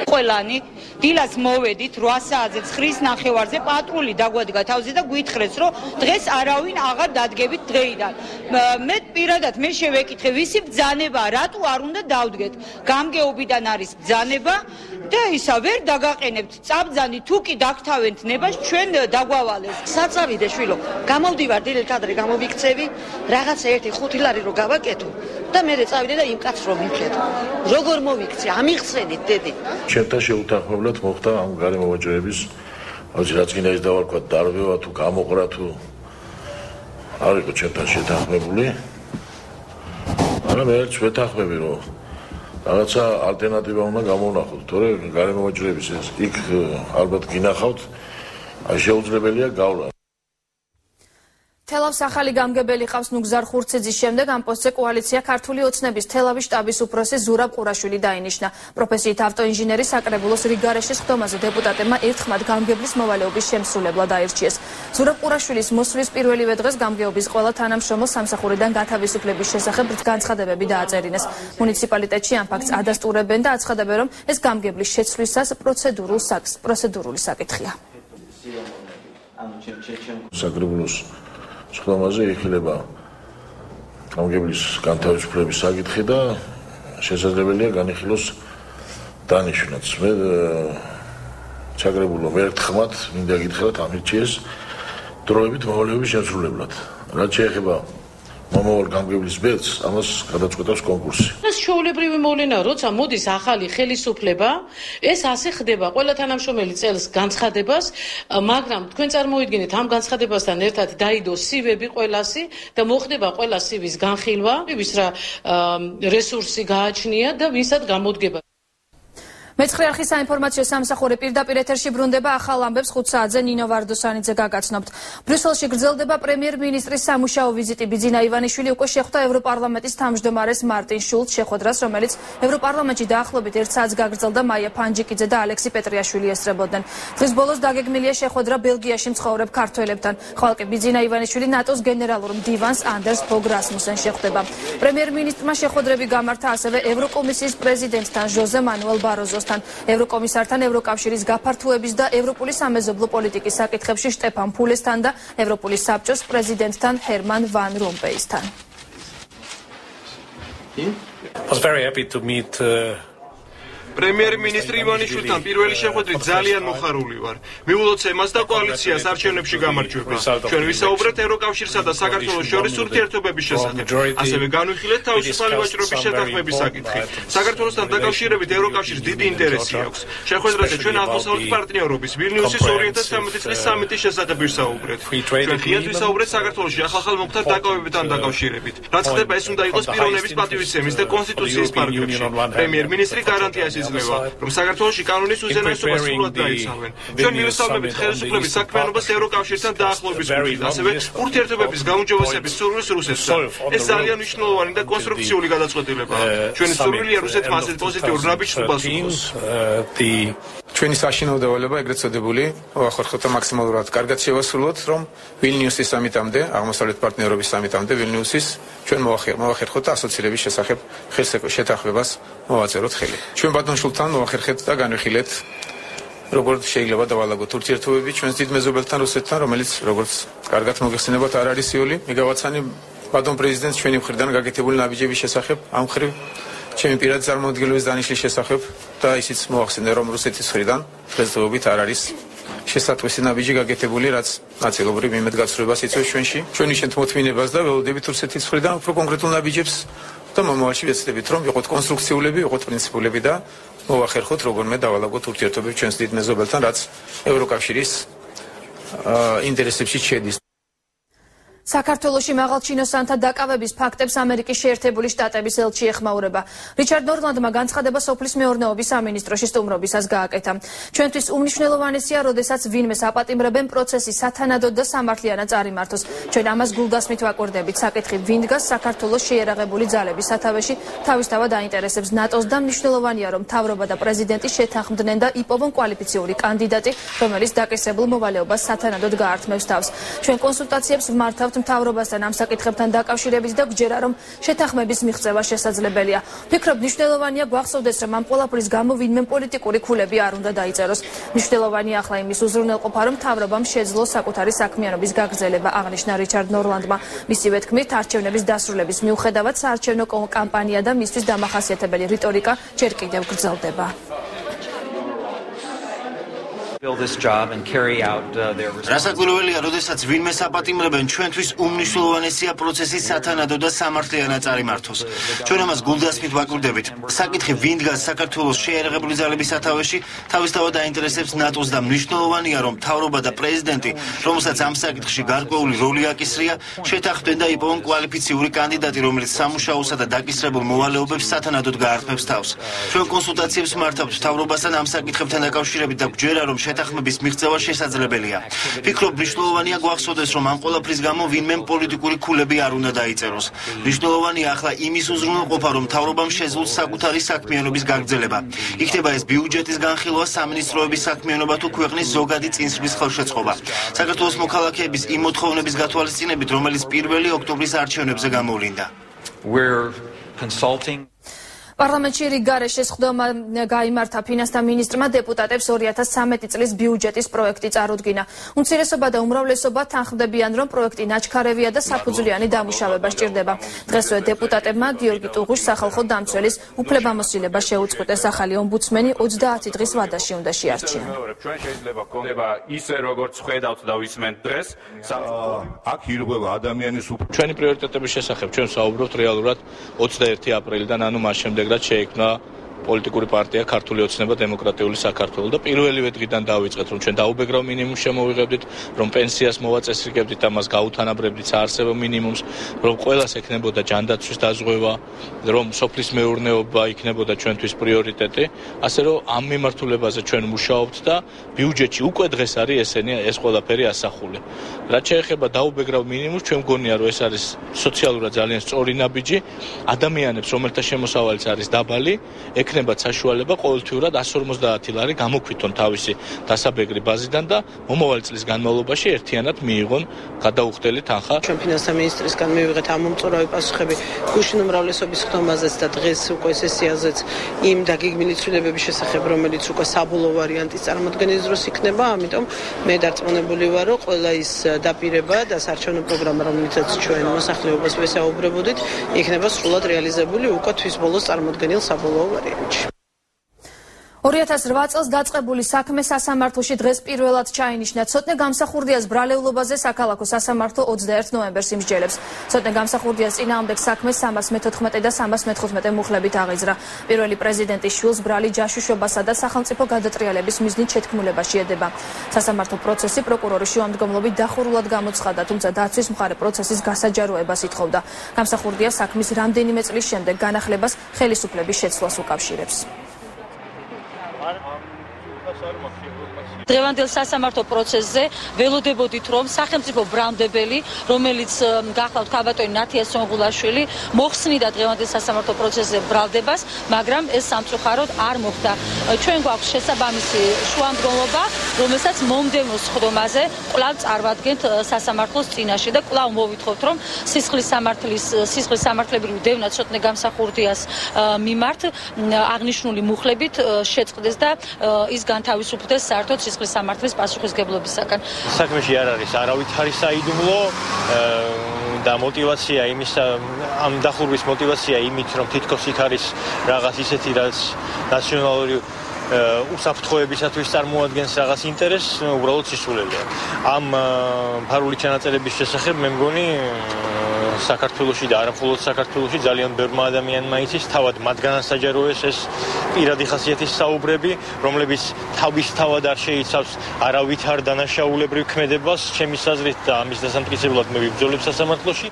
ყველანი დილას მოვედით 8 საათზე 9:30-ზე პატრული დაგვადგა თავზე და გვითხრეს, რომ დღეს არავინ აღარ დადგებით დღეიდან. მე პირადად მე შევეკითხე, ვისი ბძანება, რატო არ უნდა დავდგეთ? გამგეობიდან არის ბძანება და ისა ვერ დაგაყენებთ. წაბძანი თუ კი დაგთავენთ ნებას, ჩვენ დაგვავალეს. საწავიდე შვილო, გამოვდივარ დილით ადრე გამოვიქცევი, რაღაცა 1-5 ლარი რო გავაკეთო და მე წავიდე და იმ კაცს რო მივხედო. როგორ მოვიქცე? ამიხსენით დედი. ჩემთან შეუთანხმებლად მოხდა ამ გარემოვაჭრეების რაც კიდე ის დავარქვა დარბევა თუ გამოყრა თუ არ იყო ჩემთან შეთანხმებული. მაგრამ ერთს ვეთანხმები, რომ რაღაცა ალტერნატივა უნდა გამოვნახოთ, თორემ გარემოვაჭრეების ეს იქ ალბათ გინახავთ, შეუძლებელია გავლა. თელავს ახალი გამგებელი ყავს ნუგზარ ხურცეძის შემდეგ ამ პოსტზე კოალიცია ქართული ოცნების თელავის შტაბის უფროსი ზურაბ ყურაშვილი დაინიშნა. პროფესიით ავტოინჟინერი საკრებულოს რიგარეშის ხდომაზე დეპუტატებმა ერთხმად გამგებლის მოვალეობის შემსრულებლად აირჩიეს. ზურაბ ყურაშვილის მოსვლის პირველივე დღეს გამგეობის ყველა თანამშრომელს სამსახურიდან გათავისუფლების შესახებ განცხადებები დააწერინეს. მუნიციპალიტეტში ამ ფაქტს ადასტურებენ და აცხადებენ, რომ ეს გამგებლის შეცვლისას პროცედურული საკითხია. საკრებულოს სხდომაზე იხილება გამგებლის განთავისუფლების საკითხი და შესაძლებელია განიხილოს დანიშვნაც. მე საკრებულო მერთხმად მინდა გითხრათ ამირჩიეს დროებით მოვალეობის შესრულებლად. რაც შეეხება მომავალ გამგებლის ბედს, ამას გადაწყვეტავს კონკურსი. ეს ჩვეულებრივი მოვლენაა, როცა მოდის ახალი ხელისუფლება, ეს ასე ხდება ყველა თანამშრომელი წელს განცხადებას, მაგრამ თქვენ წარმოიდგინეთ ამ განცხადებასთან ერთად დაიდო სივები ყველასი და მოხდება ყველა სივის განხილვა, ვის რა რესურსი გააჩნია და ვისაც გამოდგება. მეცხრე არხის საინფორმაციო სამსახური პირდაპირ ეთერში ბრუნდება ახალ ამბებს 5 საათზე ნინო ვარდოსანიძე გაგაცნობთ. ბრიუსელში გრძელდება პრემიერ-მინისტრის სამუშაო ვიზიტი. ბიძინა ივანიშვილი უკვე შეხვდა ევროპარლამენტის თავმჯდომარეს მარტინ შულცს შეხვედრას, რომელიც ევროპარლამენტში დაახლოებით 1 საათს გაგრძელდა მაია ფანჯიკიძე და ალექსი პეტრიაშვილი ესწრებოდნენ. დღის ბოლოს დაგეგმილია შეხვედრა ბელგიაში მცხოვრებ ქართველებთან. ხვალ კი ბიძინა ივანიშვილი ნატოს გენერალურ მდივანს ანდერს ბოგ რასმუსენს შეხვდება. პრემიერ-მინისტრმა შეხვედრები გამართა ასევე ევროკომისიის პრეზიდენტთან ჟოზე მანუელ ბაროზოს ევროკომისართან ევროკავშირის გაფართოების და ევროპული სამეზობლო პოლიტიკის საკითხებში შტეფან ფულესთან და ევროპული საბჭოს პრეზიდენტთან ჰერმან ვან რომპეისთან. პრემიერ-მინისტრი ივანიშვილთან პირველი შეხვედრით ძალიან მოხარული ვარ. მიულოცემას და კოალიციას არჩევნებში გამარჯვება. ჩვენ ვისაუბრეთ ევროკავშირსა და საქართველოს შორის ურთიერთობების შესახებ. ასევე განვიხილეთ თავისუფალი ვაჭრობის შეთანხმების საკითხი. საქართველოსთან დაკავშირებით ევროკავშირს დიდი ინტერესი აქვს. შეხვედრაზე ჩვენ აღმოსავლეთ პარტნიორობის ვილნიუსის 2013 წლის სამიტის შესახებ ვისაუბრეთ. ჩვენ ხიად ვისაუბრეთ საქართველოში ახალ-მოხდარ დაკავებებთან დაკავშირებით. რაც ხდება, ეს უნდა იყოს პიროვნების პატივისცემის და კონსტიტუციის პარკებში. პრემიერ-მინისტრი გარანტიას რომ საქართველოში კანონის უზენაესობას სრულად დაიცავენ. ჩვენ მივესალმებით ხელისუფლების საქმიანობას ევროკავშირთან დაახლოების კუთხით, ასევე ურთიერთობების გაუმჯობესების სურვილს რუსეთთან. ეს ძალიან მნიშვნელოვანი და კონსტრუქციული გადაწყვეტილებაა. ჩვენი სურვილია რუსეთმა ასეთ პოზიტიურ ნაბიჯს უპასუხოს. ჩვენი საშინაო დავალება ეგრეთ წოდებული მოახერხოთ და მაქსიმალურად კარგად შევასრულოთ, რომ ვილნიუსის სამიტამდე, აღმოსავლეთ პარტნიორობის სამიტამდე ვილნიუსის ჩვენ მოახერხოთ და ასოცირების შესახებ შეთანხმებას მოვაწეროთ ხელი. ჩვენ ბატონ შულთან მოახერხეთ და განვიხილეთ როგორც შეიძლება დავალაგოთ ურთიერთობები ჩვენს დიდ მეზობელთან რუსეთთან, რომელიც როგორც კარგად მოგეხსენებათ არ არის იული. მიგავაცანი ბატონ პრეზიდენტს ჩვენი მხრიდან გაკეთებული ნაბიჯების შესახებ, ამ მხრივ ჩემი პირადი წარმომადგენლობის დანიშნვის შესახებ და ისიც მოახსენე, რომ რუსეთის მხრიდან დღესდღეობით არ არის შესატყვისი ნაბიჯი გაკეთებული, რაც ნაწილობრივ იმედგაცრუებას იწვევს ჩვენში. ჩვენ ვიშენთ მოთმინებას და ველოდებით რუსეთის მხრიდან უფრო კონკრეტულ ნაბიჯებს და მომავალში ვეცდებით, რომ იყოთ კონსტრუქციულები, იყოთ პრინციპულები და მოვახერხოთ როგორმე დავალაგოთ ურთიერთობები ჩვენს დიდ მეზობელთან, რაც ევროკავშირის ინტერესებში შედის. საქართველოში მაღალჩინოსანთა დაკავების ფაქტებს ამერიკის შეერთებული შტატების ელჩი ეხმაურება. რიჩარდ ნორლანდმა განცხადება სოფლის მეურნეობის სამინისტროში სტუმრობისას გააკეთა. ჩვენთვის უმნიშვნელოვანესია, როდესაც ვინმეს აპატიმრებენ პროცესი სათანადოდ და სამართლიანად წარიმართოს. ჩვენ ამას გულდასმით ვაკვირდებით. საკითხი ვინ დგას საქართველოს შეიარაღებული ძალების სათავეში, თავისთავად აინტერესებს ნატოს და მნიშვნელოვანია, რომ მთავრობა და პრეზიდენტი შეთანხმდნენ და იპოვონ კვალიფიციური კანდიდატი, რომელიც დაკისრებულ მოვალეობას სათანადოდ გაართმევს თავს. ჩვენ კონსულტაციებს ვმართავთ მთავრობასთან ამ საკითხებთან დაკავშირებით და გვჯერა, რომ შეთანხმების მიღწევა შესაძლებელია. ვფიქრობ, მნიშვნელოვანია გვახსოვდეს, რომ ამ ყველაფრის გამო ვინმე პოლიტიკური ქულები არ უნდა დაიწეროს. მნიშვნელოვანია ახლა იმის უზრუნველყოფა, რომ მთავრობამ შეძლო საკუთარი საქმიანობის გაგრძელება, აღნიშნა რიჩარდ ნორლანდმა. მისივე თქმით, არჩევნების დასრულების მიუხედავად საარჩევნო კამპანია და მისთვის დამახასიათებელი რიტორიკა ჯერ კიდევ გრძელდება. რასაკვირველია, როდესაც ვინმე აპატიმრებენ, ჩვენთვის უმნიშვნელოვანესია პროცესის სათანადო და სამართლიანად წარიმართოს. ჩვენ ამას გულდასმით ვაკვირდებით. საკითხი ვინ დგას საქართველოს შეიარაღებული ძალების სათავეში, თავისთავად აინტერესებს ნატოს და მნიშვნელოვანია, რომ მთავრობა და პრეზიდენტი, რომელსაც ამ საკითხში გარკვეული როლი აკისრია, შეთანხმდნენ და იპოვონ კვალიფიციური კანდიდატი, რომელიც სამუშაოსა და დაკისრებულ მოვალეობებს სათანადოდ გაართმევს თავს. ჩვენ კონსულტაციებს მართავთ მთავრობასთან ამ საკითხებთან დაკავშირებით და გვჯერა, რომ შეთანხმების მიღწევა შესაძლებელია. ვფიქრობ, მნიშვნელოვანია გვახსოვდეს, რომ ამ ყველაფრის გამო ვინმე პოლიტიკური ქულები არ უნდა დაიწეროს. მნიშვნელოვანია ახლა იმის უზრუნველყოფა, რომ მთავრობამ შეძლოს საკუთარი საქმიანობის გაგრძელება. იქნება ეს ბიუჯეტის განხილვა, სამინისტროების საქმიანობა თუ ქვეყნის ზოგადი წინსვლის ხელშეწყობა. საქართველოს მოქალაქეების იმ მოთხოვნების გათვალისწინებით, რომელიც 1 ოქტომბრის არჩევნებზე გამოვლინდა. პარლამენტში რიგ გარეშე სხდომა გაიმართა ფინანსთა მინისტრმა დეპუტატებს 2013 წლის ბიუჯეტის პროექტი წარუდგინა. უმცირესობა და უმრავლესობა თანხმდებიან, რომ პროექტი ნაჩქარევია და საფუძვლიანი დამუშავება სჭირდება. დღესვე დეპუტატებმა გიორგი ტუღუშ სახალხო დამცველის უფლებამოსილება შეუწყვეტეს. ახალი ომბუდსმენი 30 დღის ვადაში უნდა შეარჩიონ. ჩვენ შეიძლება გქონდება ისე როგორც ხედავთ და ვისმენთ დღეს აქ ირღვევა ადამიანის ჩვენი პრიორიტეტების შესახებ ჩვენ საუბრობთ რეალურად 21 აპრილიდან, ანუ მას შემდეგ რაც შეიქმნა პოლიტიკური პარტია ქართული ოცნება დემოკრატიული საქართველო და პირველივე დღიდან დავიწყეთ რომ ჩვენ დაუბეგრავ მინიმუმს შემოვიღებდით, რომ პენსიას მოვაწესრიგებდით და მას გაუთანაბრებდით საარსებო მინიმუმს, რომ ყველას ექნებოდა ჯანდაცვის დაზღვევა, რომ სოფლის მეურნეობა იქნებოდა ჩვენთვის პრიორიტეტი, ასე რომ ამ მიმართულებაზე ჩვენ მუშაობთ და ბიუჯეტში უკვე დღეს არის ეს ყველაფერი ასახული. რაც შეეხება დაუბეგრავ მინიმუმს, ჩვენ მგონია რომ ეს არის სოციალურად ძალიან სწორი ნაბიჯი, ადამიანებს რომელთა შემოსავალიც არის დაბალი, ექნებათ საშუალება ყოველთვიურად 150 ლარი გამოქვithონ თავისი დასაბეგრი ბაზიდან და მომავალი წლის განმავლობაში ერთიანად მიიღონ გადაუხდელი თანხა. ჩვენ ფინანსთა მინისტრისგან მივიღეთ ამ მომწურავი პასუხები გუშინ უმრავლესობის ხდომაზეც და დღეს უკვე სესიაზეც იმ დაგეგმილი ცვლილებების შესახებ, რომელიც უკვე საბოლოო ვარიანტის წარმოქმნის დროს იქნება, ამიტომ მე დარწმუნებული ვარ, რომ ყველა ის დაპირება და საარჩევნო პროგრამა, რომელიცაც ჩვენ მოსახლეობას ვესაუბრებოდით, იქნება სრულად რეალიზებული უკვე თვის ბოლოს წარმოქმნილ საბოლოო ვარიანტში. 2008 წელს დაწყებული საქმე სასამართლოში დღეს პირველად ჩაინიშნა. ცოტნე გამსახურდიას ბრალეულობაზე საქალაქო სასამართლო 21 ნოემბერს იმსჯელებს. ცოტნე გამსახურდიას წინააღმდეგ საქმე 314 და 315 მუხლებით აღიძრა. პირველი პრეზიდენტის შვილს ბრალი ჯაშუშობასა და სახელმწიფო გადატრიალების მიზნით შეთქმულებაში ედება. სასამართლო პროცესი პროკურორის შუამდგომლობით დახურულად გამოცხადა, თუმცა დაცვის მხარე პროცესის გასაჯაროებას ითხოვდა. გამსახურდია საქმის რამდენიმე წლის შემდეგ განახლებას ხელისუფლების შეცვლას უკავშირებს. დღევანდელ სასამართლო პროცესზე ველოდებოდით, რომ სახელმწიფო ბრალმდებელი, რომელიც გახლავთ ქალბატონი ნათია სონღულაშვილი, მოხსნიდა დღევანდელ სასამართლო პროცესზე ბრალდებას, მაგრამ ეს სამწუხაროდ არ მოხდა. ჩვენ გვაქვს შესაბამისი შუამდგომლობა, რომელსაც მომდევნო სხდომაზე კვლავ წარვადგენთ სასამართლოს წინაშე და კვლავ მოვითხოვთ, რომ სისხლის სამართლებრივი დევნა ცოტნე გამსახურდიას მიმართ აღნიშნული მუხლებით შეწყდეს და ის განთავისუფლდეს საერთოდ სისხლის სამართლის პასუხისგებლობისაგან. საქმეში არ არის არავითარი საიდუმლო და мотивация იმის ამ დახურვის мотивация იმით, რომ თითქოს იქ არის რაღაც ისეთი, რაც ნაციონალური უსაფრთხოებისათვის წარმოადგენს რაღაც ინტერესს, უბრალოდ სისულელია. ამ ფარული ჩანაწერების შესახებ მე მგონი საქართველოში და არა მხოლოდ საქართველოში ძალიან ბევრმა ადამიანმა იცის, თავად მათგანაც საჯაროეს ეს პირადი ხასიათის საუბრები, რომლებიც თავისთავად არ შეიცავს არავითარ დანაშაულებრივ ქმედებას, ჩემის აზრით და ამის დასამტკიცებლად მე ვიბრძოლებ სასამართლოში.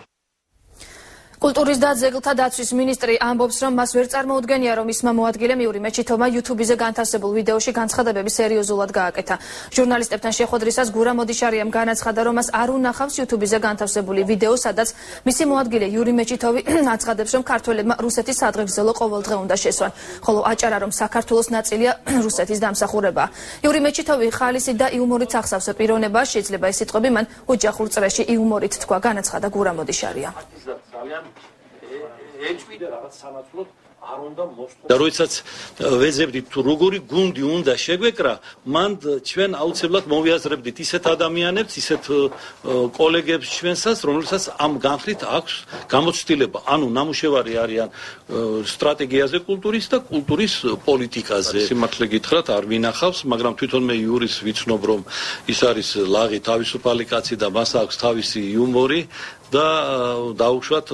კულტურის და ძეგლთა დაცვის მინისტრი ამბობს, რომ მას ვერ წარმოუდგენია, რომ ისმა მოადგილემ იური მეჩითოვმა YouTube-ზე განთავსებულ ვიდეოში განცხადებები სერიოზულად გააკეთა. ჟურნალისტებთან შეხვედრისას გურა მოდიშარიამ განაცხადა, რომ მას არ უნახავს YouTube-ზე განთავსებული ვიდეო, სადაც მისი მოადგილე იური მეჩითოვი აცხადებს, რომ ქართველებმა რუსეთის სადღეგრძელო ყოველდღე უნდა შესვან, ხოლო აჭარა, რომ საქართველოს ნაწილია რუსეთის დამსახურება. იური მეჩითოვი ხალისით და იუმორით ახსავს პიროვნებას, შეიძლება ეს სიტყვები მან ოჯახურ წრეში იუმორით თქვა, განაცხადა გურა მოდიშარია. ეჭვიდა რაღაც სამაცვლოდ არ უნდა მოსწონს. და როდესაც ვეძებდით თუ როგორი გუნდი უნდა შეგვეკრა, მან ჩვენ აუცილებლად მოვიაზრებდით ისეთ ადამიანებს, ისეთ კოლეგებს ჩვენსაც, რომელსაც ამ განხრით აქვს გამოცდილება, ანუ ნამუშევარი არიან სტრატეგიაზე კულტურის და კულტურის პოლიტიკაზე. სიმართლე გითხრათ, არ ვინახავს, მაგრამ თვითონ მე იურის ვიცნობ, რომ ის არის ლაღი თავისუფალი კაცი და მას აქვს თავისი იუმორი. და დაუშვათ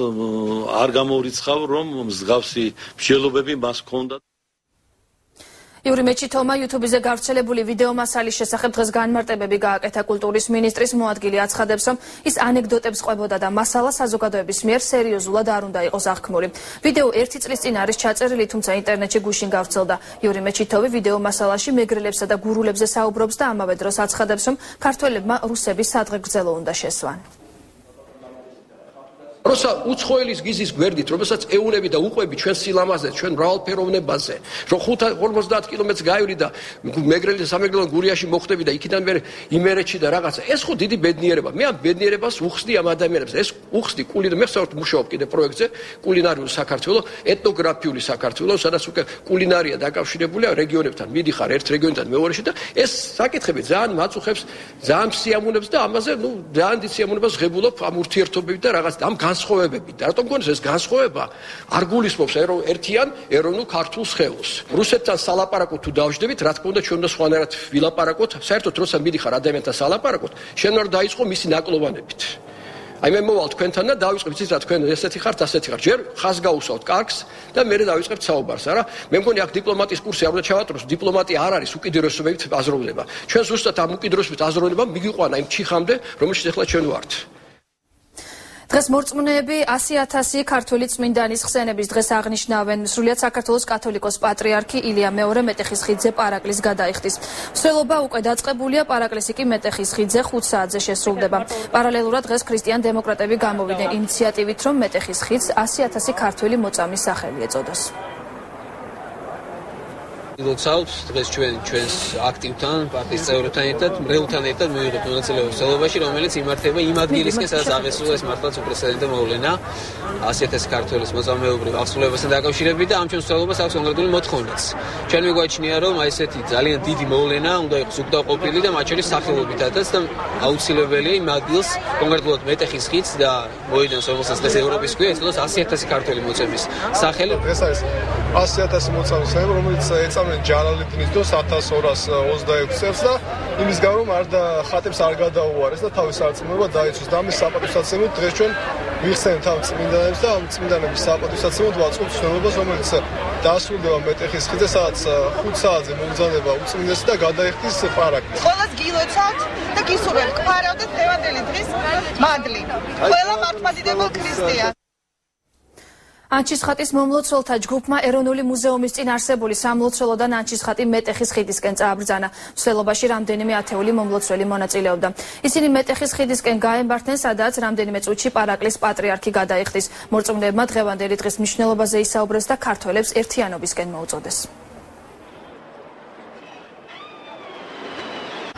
არ გამოვრიცხავ, რომ მსგავსი მსჯელობები მას ჰქონდა. იური მეჩითოვმა YouTube-ზე გავრცელებული ვიდეო მასალის შესახებ დღეს განმარტებები გააკეთა. კულტურის მინისტრის მოადგილე აცხადებს, რომ ის ანეკდოტებს ყვებოდა და მასალა საზოგადოების მიერ სერიოზულად არ უნდა იყოს აღქმული. ვიდეო 1 წლის წინ არის ჩაწერილი, თუმცა ინტერნეტში გუშინ გავრცელდა. იური მეჩითოვი ვიდეო მასალაში მეგრელებსა და გურულებზე საუბრობს და ამავე დროს აცხადებს, რომ ქართველებმა რუსების სადღეგრძელო უნდა შესვან. როცა უცხოელის გიზის გვერდით, რომელსაც ეუნები და უყვები ჩვენ სილამაზე, ჩვენ მრავალფეროვნებაზე, რომ 50 კილომეტრს გაივრი და მეგრელი და სამეგრელო გურიაში მოხვდები და იქიდან მე იმერეთში და რაღაცა. ეს ხო დიდი ბედნიერება. მე ამ ბედნიერებას უხსნი ამ ადამიანებს. ეს უხსნი კულინარიული, მე ხსოვთ მუშაობ კიდე პროექტზე, კულინარიული საქართველო, ეთნოგრაფიული საქართველო, სადაც უკვე კულინარია დაკავშირებულია რეგიონებთან. მიდიხარ ერთ რეგიონიდან მეორეში და ეს საკითხები ძალიან მაწუხებს, ძალიან სიამოვნებს და ამაზე, ძალიან დიდ სიამოვნებას ღებულობ ამ ურთიერთობებით და რაღაც ამ განსხვავებებით. და რატომ გქონდეს ეს განსხვავება? არ გულისხმობს ერთიან ეროვნულ ქართულ სხეულს. რუსეთთან სალაპარაკო თუ დავждებით, რა თქმა უნდა, ჩვენ უნდა სხვანაირად ვილაპარაკოთ. საერთოდ როცა მიდიხარ ადამიანთან სალაპარაკოთ, შენ უნდა დაიწყო მისი ნაკლოვანებით. აი მე მოვალ თქვენთან და დავიწყებ იცით რა თქვენ ესეთი ხართ, ასეთი ხართ. ჯერ ხას გაუსვავთ კარგს და მე დავიწყებ საუბარს, არა? მე მგონი აქ დიპლომატიის კურსი არ უნდა ჩავატაროს, დიპლომატია არ არის უკიდურესობებით აზროვნება. ჩვენ ზუსტად ამ უკიდურესობით აზროვნება მიგიყვანა იმ ჩიხამდე, რომელშიც ახლა ჩვენ ვართ. დღეს მორწმუნეები 100,000 ქართული წმინდანის ხსენების დღეს აღნიშნავენ. სრულიად საქართველოს კათოლიკოს პატრიარქი ილია მეორე მეტეხისხიძე პარაკლის გადაიხდის. მსვლელობა უკვე დაწყებულია, პარაკლისი კი მეტეხისხიძე 5 საათზე შესრულდება. პარალელურად დღეს ქრისტიან დემოკრატები გამოვიდნენ ინიციატივით, რომ მეტეხისხიდს 100,000 ქართველი მოწამის სახელი ეწოდოს. Ილოცავთ დღეს ჩვენს აქტივთან, პარტიის წევრებთან ერთად, მრევლთან ერთად მივიღებთ მონაწილეობა მსვლელობაში, რომელიც იმართება იმ ადგილისკენ, სადაც აღესრულა ეს მართლაც უპრეცედენტო მოვლენა 100,000 ქართველის მოწამეობრივ აღსრულებასთან დაკავშირებით და ამ ჩვენ მსვლელობას აქვს კონკრეტული მოთხოვნაც. ჩვენ მიგვაჩნია, რომ აი ესეთი ძალიან დიდი მოვლენა უნდა იყოს უკდაყოფილი და მათ შორის სახელობითაც და აუცილებელია იმ ადგილს, კონკრეტულად მეტეხისხიდს და მოედანს, რომელსაც დღეს ევროპის ქვია, ეწოდოს 100,000 ქართველი მოწამის სახელი. დღეს არის 100,000 მოწამის სახელი, რომელიც ჯალალედინის დროს 1226 წელს და იმის გამო რომ ხატებს არ გადაუარეს და თავის არწმუნება დაიცვეს და ამის საპატივსაცემად დღეს ჩვენ ვიხსენებთ ამ წმინდანებს და ამ წმინდანების საპატივსაცემად ვაწყობთ ცნობებას, რომელიც დასრულდება მეტეხისხიძე, სადაც 5 საათზე მოგზაურობა უწმინდესი და გადაიხდის პარაკლისი. ყველას გილოცავთ და გისურვებთ ყვარავდეთ დღევანდელი დღის მადლი. ყველა მართლმადიდებელ ქრისტიანს. ანჩისხატის მომლოცველთა ჯგუფმა ეროვნული მუზეუმის წინ არსებული სამლოცველოდან ანჩისხატი მეტეხისხიდისკენ წააბრძანა. მსვლელობაში რამდენიმე ათეული მომლოცველი მონაწილეობდა. ისინი მეტეხისხიდისკენ გაემართნენ, სადაც რამდენიმე წუთში პარაკლის პატრიარქი გადაიხდის. მორწმუნეებმა დღევანდელი დღის მნიშვნელობაზე ისაუბრეს და ქართველებს ერთიანობისკენ მოუწოდეს.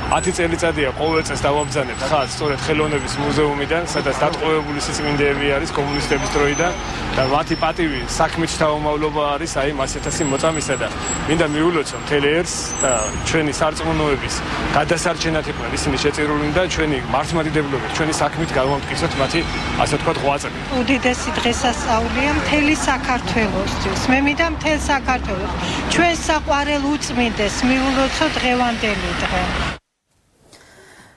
10 წელიწადია ყოველ წელს დავაბრძანებთ ხაზს სწორედ ხელოვნების მუზეუმიდან, სადაც დატყვევებული სიწმინდეები არის კომუნისტების დროიდან და მათი პატივი საქმით შთამომავლობა არის აი 100,000 მოწამისა და მინდა მიულოცო მთელ ერს და ჩვენი სარწმუნოების გადასარჩენად იყვნენ ისინი შეწირული და ჩვენი მართლმადიდებლობით, ჩვენი საქმით გავამტკიცოთ მათი ასე ვთქვათ ღვაწლი. უდიდესი დღესასწაულია მთელი საქართველოსთვის. მე მინდა მთელ საქართველოს ჩვენ საყვარელ უწმინდეს მიულოცო დღევანდელი დღე.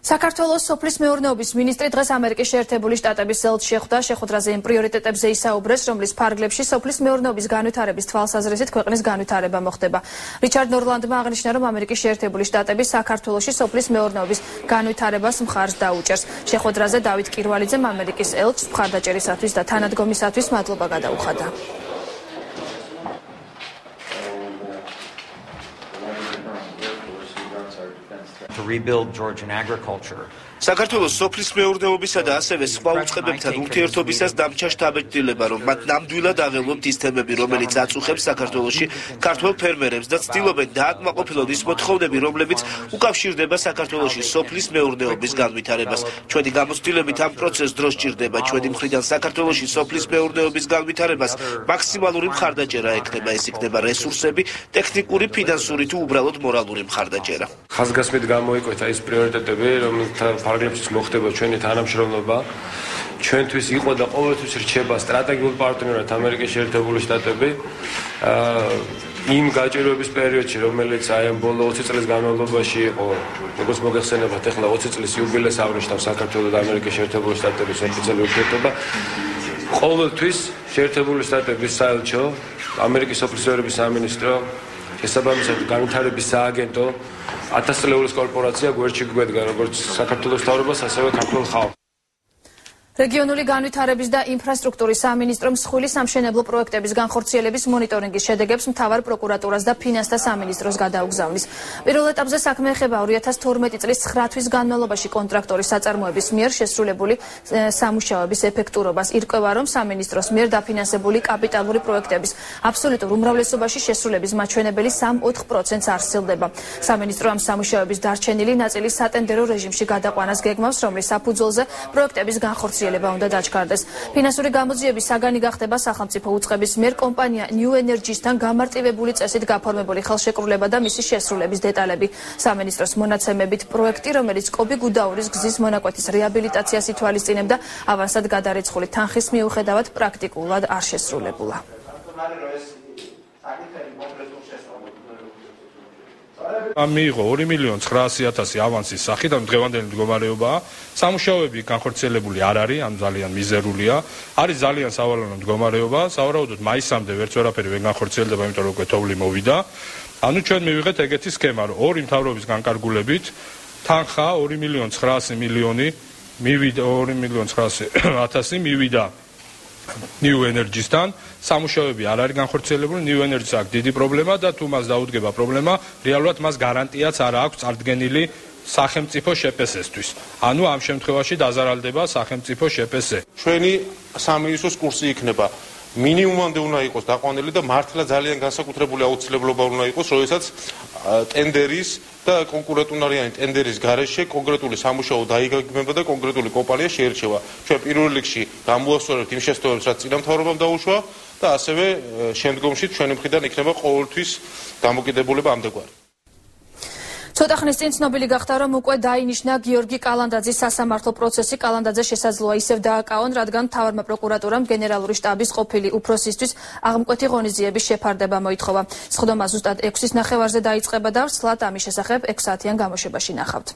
საქართველოს სოფლის მეურნეობის მინისტრი დღეს ამერიკის შეერთებული შტატების ელჩი შეხვდა. შეხვედრაზე იმ პრიორიტეტებზე ისაუბრეს, რომლის ფარგლებში სოფლის მეურნეობის განვითარების თვალსაზრისით ქვეყნის განვითარება მოხდება. რიჩარდ ნორლანდმა აღნიშნა, რომ ამერიკის შეერთებული შტატები საქართველოში სოფლის მეურნეობის განვითარებას მხარს დაუჭერს. შეხვედრაზე დავით კირვალიძემ ამერიკის ელჩს მხარდაჭერისათვის და თანადგომისათვის მადლობა გადაუხადა. To rebuild Georgian agriculture. საქართველოს სოფლის მეურნეობისა და ასევე სხვა უწყებებთან ურთიერთობისას დამჩა შთაბეჭდილება, რომ მათ ნამდვილად აღელვოთ ის თემები, რომელიც აწუხებს საქართველოში ქართველ ფერმერებს და ცდილობენ დააკმაყოფილონ ის მოთხოვნები, რომლებიც უკავშირდება საქართველოში სოფლის მეურნეობის განვითარებას. ჩვენი გამოცდილებით ამ პროცესს დრო სჭირდება. ჩვენი მხრიდან საქართველოში სოფლის მეურნეობის განვითარებას მაქსიმალური მხარდაჭერა ექნება. ეს იქნება რესურსები, ტექნიკური, ფინანსური თუ უბრალოდ მორალური მხარდაჭერა. ხაზგასმით გამოიკვეთა ის პრიორიტეტები, რომელთა ფარგლებშიც მოხდება ჩვენი თანამშრომლობა. ჩვენთვის იყო და ყოველთვის რჩება სტრატეგიულ პარტნიორად ამერიკის შეერთებული შტატები. იმ გაჭირვების პერიოდში, რომელიც აი ამ ბოლო 20 წლის განმავლობაში იყო, როგორც მოგეხსენებათ, ახლა 20 წლის იუბილეს აღნიშნავს საქართველოს და ამერიკის შეერთებული შტატების ოფიციალური ურთიერთობა. ყოველთვის შეერთებული შტატების საელჩო, ამერიკის ოფიციალური სამინისტრო, შესაბამისად განვითარების სააგენტო, 1000 წლეულის კორპორაცია გვერდში გვედგა როგორც საქართველოს მთავრობას, ასევე ქართულ ხალხს. რეგიონული განვითარების და ინფრასტრუქტურის სამინისტრომ მსხვილი სამშენებლო პროექტების განხორციელების მონიტორინგის შედეგებს მთავარ პროკურატურას და ფინანსთა სამინისტროს გადაუგზავნის. პირველ ეტაპზე საქმე ეხება 2012 წლის 9 თვის განმავლობაში კონტრაქტორის საწარმოების მიერ შესრულებული სამუშაოების ეფექტურობას. ირკვევა, რომ სამინისტროს მიერ დაფინანსებული კაპიტალური პროექტების აბსოლუტურ უმრავლესობაში შესრულების მაჩვენებელი 3-4%-ს არ სცილდება. სამინისტრო ამ სამუშაოების დარჩენილი ნაწილის სატენდერო რეჟიმში გადაყვანას გეგმავს, რომლის საფუძველზე პროექტების განხორციელება უნდა დაჩქარდეს. ფინანსური გამოძიების საგანი გახდება სახელმწიფო უწყების მიერ კომპანია New Energy-სთან გამარტივებული წესით გაფორმებული ხელშეკრულება და მისი შესრულების დეტალები. სამინისტროს მონაცემებით პროექტი, რომელიც კობი-გუდაურის გზის მონაკვეთის რეაბილიტაციას ითვალისწინებდა, ავანსად გადარეცხული თანხის მიუხედავად პრაქტიკულად არ შესრულებულა. მიიღო 2.900.000 ავანსის სახით, ამ დღევანდელი მდგომარეობაა. სამუშაოები განხორციელებული არ არის, ამ ძალიან მიზერულია. არის ძალიან სავალალო მდგომარეობა. სავარაუდოდ მაისამდე ვერც ვერაფერი ვერ განხორციელდება, იმიტომ რომ თოვლი მოვიდა. ანუ ჩვენ მივიღეთ ეგეთი სქემა, რომ ორი მთავრობის განკარგულებით თანხა 2.900.000 მივიდა 2.900.000 მივიდა New Energy-სთან. სამუშაოები არ არის განხორციელებული. New Energy-ს აქვს დიდი პრობლემა და თუ მას დაუდგება პრობლემა, რეალურად მას გარანტიაც არ აქვს წარდგენილი სახელმწიფო შეპესესთვის. ანუ ამ შემთხვევაში დაზარალდება სახელმწიფო შეპესე. ჩვენი სამინისტროს კურსი იქნება მინიმუმამდე უნდა იყოს დაყვანილი და მართლა ძალიან განსაკუთრებული აუცილებლობა უნდა იყოს, როდესაც ტენდერის და კონკურენტუნარიანი ტენდერის გარეშე კონკრეტული სამუშაო დაიგეგმება და კონკრეტული კომპანია შეირჩევა. ჩვენ პირველ რიგში გამოვასწორებთ იმ შესწორებებს, რაც წინა მთავრობამ დაუშვა და ასევე შემდგომში ჩვენი მხრიდან იქნება ყოველთვის დამოკიდებულება ამდაგვარი. ცოტა ხნის წინ ცნობილი გახდა, რომ უკვე დაინიშნა გიორგი კალანდაძის სასამართლო პროცესი. კალანდაძე შესაძლოა ისევ დააკავონ, რადგან მთავარმა პროკურატურამ გენერალური შტაბის ყოფილი უფროსისთვის აღმკვეთი ღონისძიების შეფარდება მოითხოვა. სხდომა ზუსტად 6-ის ნახევარზე დაიწყება და სლად ამის შესახებ 6 საათიან გამოშვებაში ნახავთ.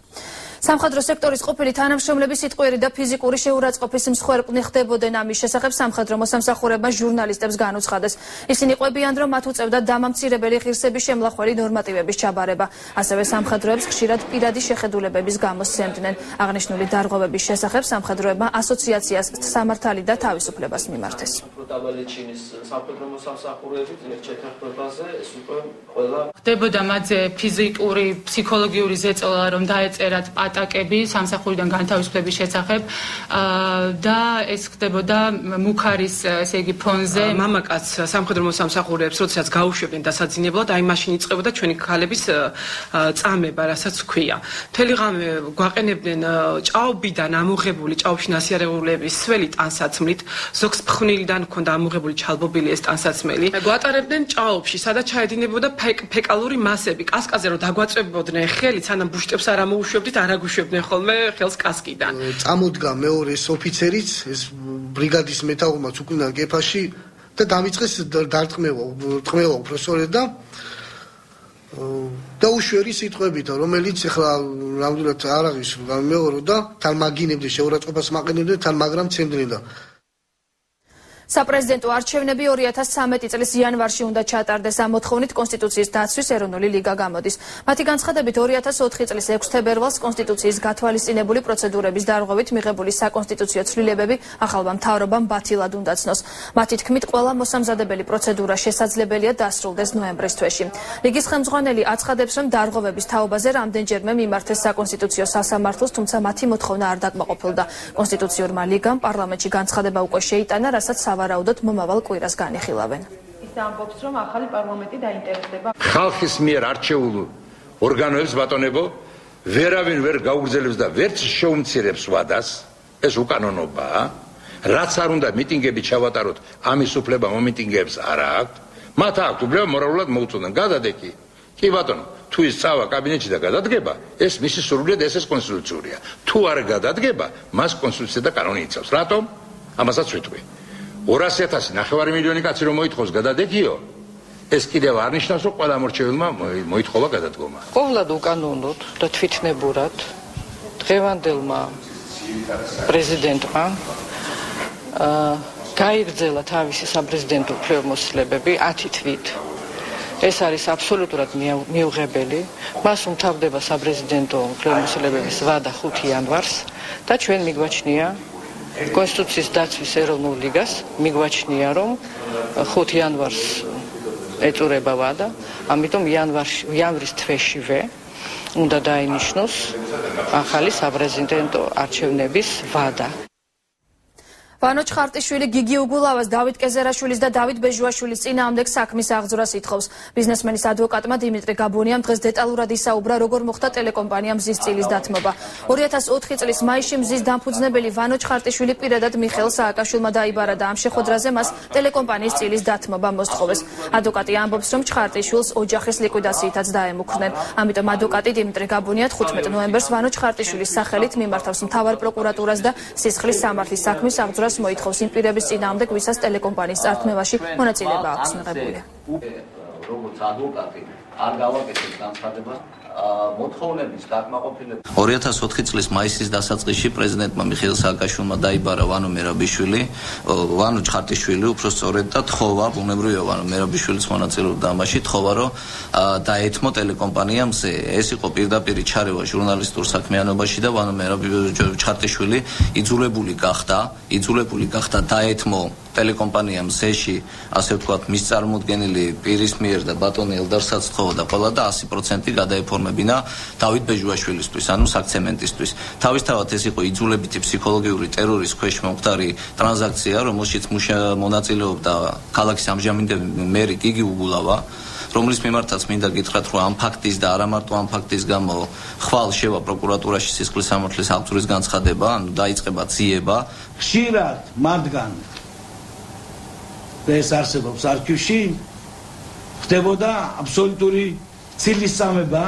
სამხედრო სექტორის ყოფილი თანამშრომლები სიტყვიერი და ფიზიკური შეურაცხყოფის მსხვერპლი ხდებოდნენ. ამის შესახებ სამხედრო მოსამსახურებმა ჟურნალისტებს განუცხადეს. ისინი ყვებიან, რომ მათ უწევდა დამამცირებელი ღირსების შემლახველი ნორმატივების ჩაბარება. ასევე სამხედროებს ხშირად პირადი შეხედულებების გამო სცემდნენ. აღნიშნული დარღვევების შესახებ სამხედროებმა ასოციაციას სამართალი და თავისუფლებას მიმართეს. ხდებოდა მათზე ფიზიკური, ფსიქოლოგიური ზეწოლა, რომ დაეწერათ ატაკები სამსახურიდან განთავისუფლების შესახებ და ეს ხდებოდა მუქარის ესე იგი ფონზე. მამაკაც სამხედრო მოსამსახურეებს როდესაც გაუშვებდნენ დასაძინებლად, აი მაშინ იწყებოდა ჩვენი ქალების წამება, რასაც ქვია. მთელი ღამე გვაყენებდნენ ჭაობიდან ამოღებული ჭაობში ნასიარეულების სველი ტანსაცმლით, ზოგს ფხვნილიდან ჰქონდა ამოღებული ჩალბობილი ეს ტანსაცმელი. გვატარებდნენ ჭაობში, სადაც ჩაედინებოდა ფეკალური მასები, კასკაზე რომ დაგვაწვებოდნენ ხელით, სანამ ბუშტებს არ ამოუშვებდით, არ აგუშვებდნენ ხოლმე ხელს კასკიდან. წამოდგა მეორე ეს ოფიცერიც, ეს ბრიგადის მეთაურმაც უკინა კეფაში და დამიწყეს დარტყმევა უფროსორი და უშვერი სიტყვებით, რომელიც ახლა ნამდვილად არ არის გამეორო და თან მაგინებდნენ შეურაცხყოფას მაყენებდნენ თან, მაგრამ ცემდნენ და საპრეზიდენტო არჩევნები 2013 წლის იანვარში უნდა ჩატარდეს. ამ მოთხოვნით კონსტიტუციის დაცვის ეროვნული ლიგა გამოდის. მათი განცხადებით 2004 წლის 6 თებერვალს კონსტიტუციის გათვალისწინებული პროცედურების დარღვევით მიღებული საკონსტიტუციო ცვლილებები ახალმა მთავრობამ ბათილად უნდა ცნოს. მათი თქმით, ყველა მოსამზადებელი პროცედურა შესაძლებელია დასრულდეს ნოემბრის თვეში. ლიგის ხელმძღვანელი აცხადებს, რომ დარღვევების თაობაზე რამდენჯერმე მიმართეს საკონსტიტუციო სასამართლოს, თუმცა მათი მოთხოვნა არ დაკმაყოფილდა. კონსტიტუციურმა ლიგამ პარლამენტში განცხადება უკვე შეიტანა, რასაც ვარაუდოთ მომავალ კვირას განიხილავენ. ის ამბობს, რომ ახალი პარლამენტი დაინტერესდება ხალხის მიერ არჩეულ ორგანოებს ბატონებო, ვერავინ ვერ გაუგრძელებს და ვერც შეუმცირებს ვადას, ეს უკანონობაა. რაც არ უნდა მიტინგები ჩავატაროთ, ამის უფლება მომიტინგეებს არ აქვთ. მათ აქვთ უფლება მორალურად მოუწოდონ. გადადეკი. კი ბატონო, თუ ის წავა კაბინეტში და გადადგება, ეს მისი სურვილია და ეს კონსტიტუციურია. თუ არ გადადგება, მას კონსტიტუცია და კანონი იცავს. რატომ? ამასაც ვიტყვი. 200,000 ნახევარი მილიონი კაცი რომ მოითხოვს გადადეკიო, ეს კიდევ არ ნიშნავს, რომ ყველა მორჩეულმა მოითხოვა გადადგომა. ყოვლად უკანონოდ და თვითნებურად დღევანდელმა პრეზიდენტმა გაიგრძელა თავისი საპრეზიდენტო უფლებამოსილებები 10 თვით. ეს არის აბსოლუტურად მიუღებელი. მას უმთავრდება საპრეზიდენტო უფლებამოსილებების ვადა 5 იანვარს და ჩვენ მიგვაჩნია კონსტიტუციის დაცვის ეროვნულ ლიგას მიგვაჩნია, რომ 5 იანვარს ეწურება ვადა, ამიტომ იანვრის თვეშივე უნდა დაინიშნოს ახალი საპრეზიდენტო არჩევნების ვადა. ვანო ჩხარტიშვილი გიგი უგულავას, დავით კეზერაშვილის და დავით ბეჟუაშვილის წინააღმდეგ საქმის აღძვრას ითხოვს. ბიზნესმენის ადვოკატმა დიმიტრი გაბუნიამ დღეს დეტალურად ისაუბრა, როგორ მოხდა ტელეკომპანია მზის წილის დათმობა. 2004 წლის მაისში მზის დამფუძნებელი ვანო ჩხარტიშვილი პირადად მიხეილ სააკაშვილმა დაიბარა და ამ შეხვედრაზე მას ტელეკომპანიის წილის დათმობა მოსთხოვეს. ადვოკატი ამბობს, რომ ჩხარტიშვილს ოჯახის ლიკვიდაციითაც დაემუქრნენ. ამიტომ ადვოკატი დიმიტრი გაბუნია 15 ნოემბერს ვანო ჩხარტიშვილის სახელით მიმართავს მთავარ პროკურატურას და სისხლის სამართლის საქმის აღძვრას მოითხოვს იმ პირების წინააღმდეგ, ვისაც ტელეკომპანიის წართმევაში მონაწილეობა აქვს მიღებული. როგორც ადვოკატი არ გავაკეთებ განცხადებას მოთხოვნების დაკმაყოფილება. 2004 წლის მაისის დასაწყისში პრეზიდენტმა მიხეილ სააკაშვილმა დაიბარა ვანო მერაბიშვილი, ვანო ჩხარტიშვილი, უფრო სწორედ და თხოვა, ბუნებრივია ვანო მერაბიშვილიც მონაწილეობდა ამაში, თხოვა რომ დაეთმო ტელეკომპანია მზე. ეს იყო პირდაპირი ჩარევა ჟურნალისტურ საქმიანობაში და ვანო ჩხარტიშვილი იძულებული გახდა დაეთმო ტელეკომპანია მზეში, ასე ვთქვათ, მის წარმოდგენილი პირის მიერ და ბატონი ელდარსაც თხოვა და ყველა და 100% გადაეფორმებინა დავით ბეჟუაშვილისთვის, ანუ საქცემენტისთვის. თავისთავად ეს იყო იძულებითი ფსიქოლოგიური ტერორის ქვეშ მომხდარი ტრანზაქცია, რომელშიც მონაწილეობდა ქალაქის ამჟამინდელი მერი გიგი უგულავა, რომლის მიმართაც მინდა გითხრათ, რომ ამ ფაქტის და არა მარტო ამ ფაქტის გამო ხვალ შევა პროკურატურაში სისხლის სამართლის აღძვრის განცხადება, ანუ დაიწყება ძიება. ხშირად მათგან და ეს არსებობს არქივში, ხდებოდა აბსოლუტური ცილისწამება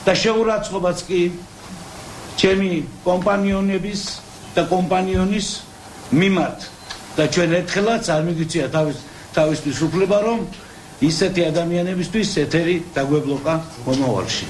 და შეურაცხყოფაც კი ჩემი კომპანიონების და კომპანიონის მიმართ და ჩვენ ერთხელაც არ მიგვიწია თავისთვის უფლება, რომ ისეთი ადამიანებისთვის ეთერი დაგვებლოკა მომავალში.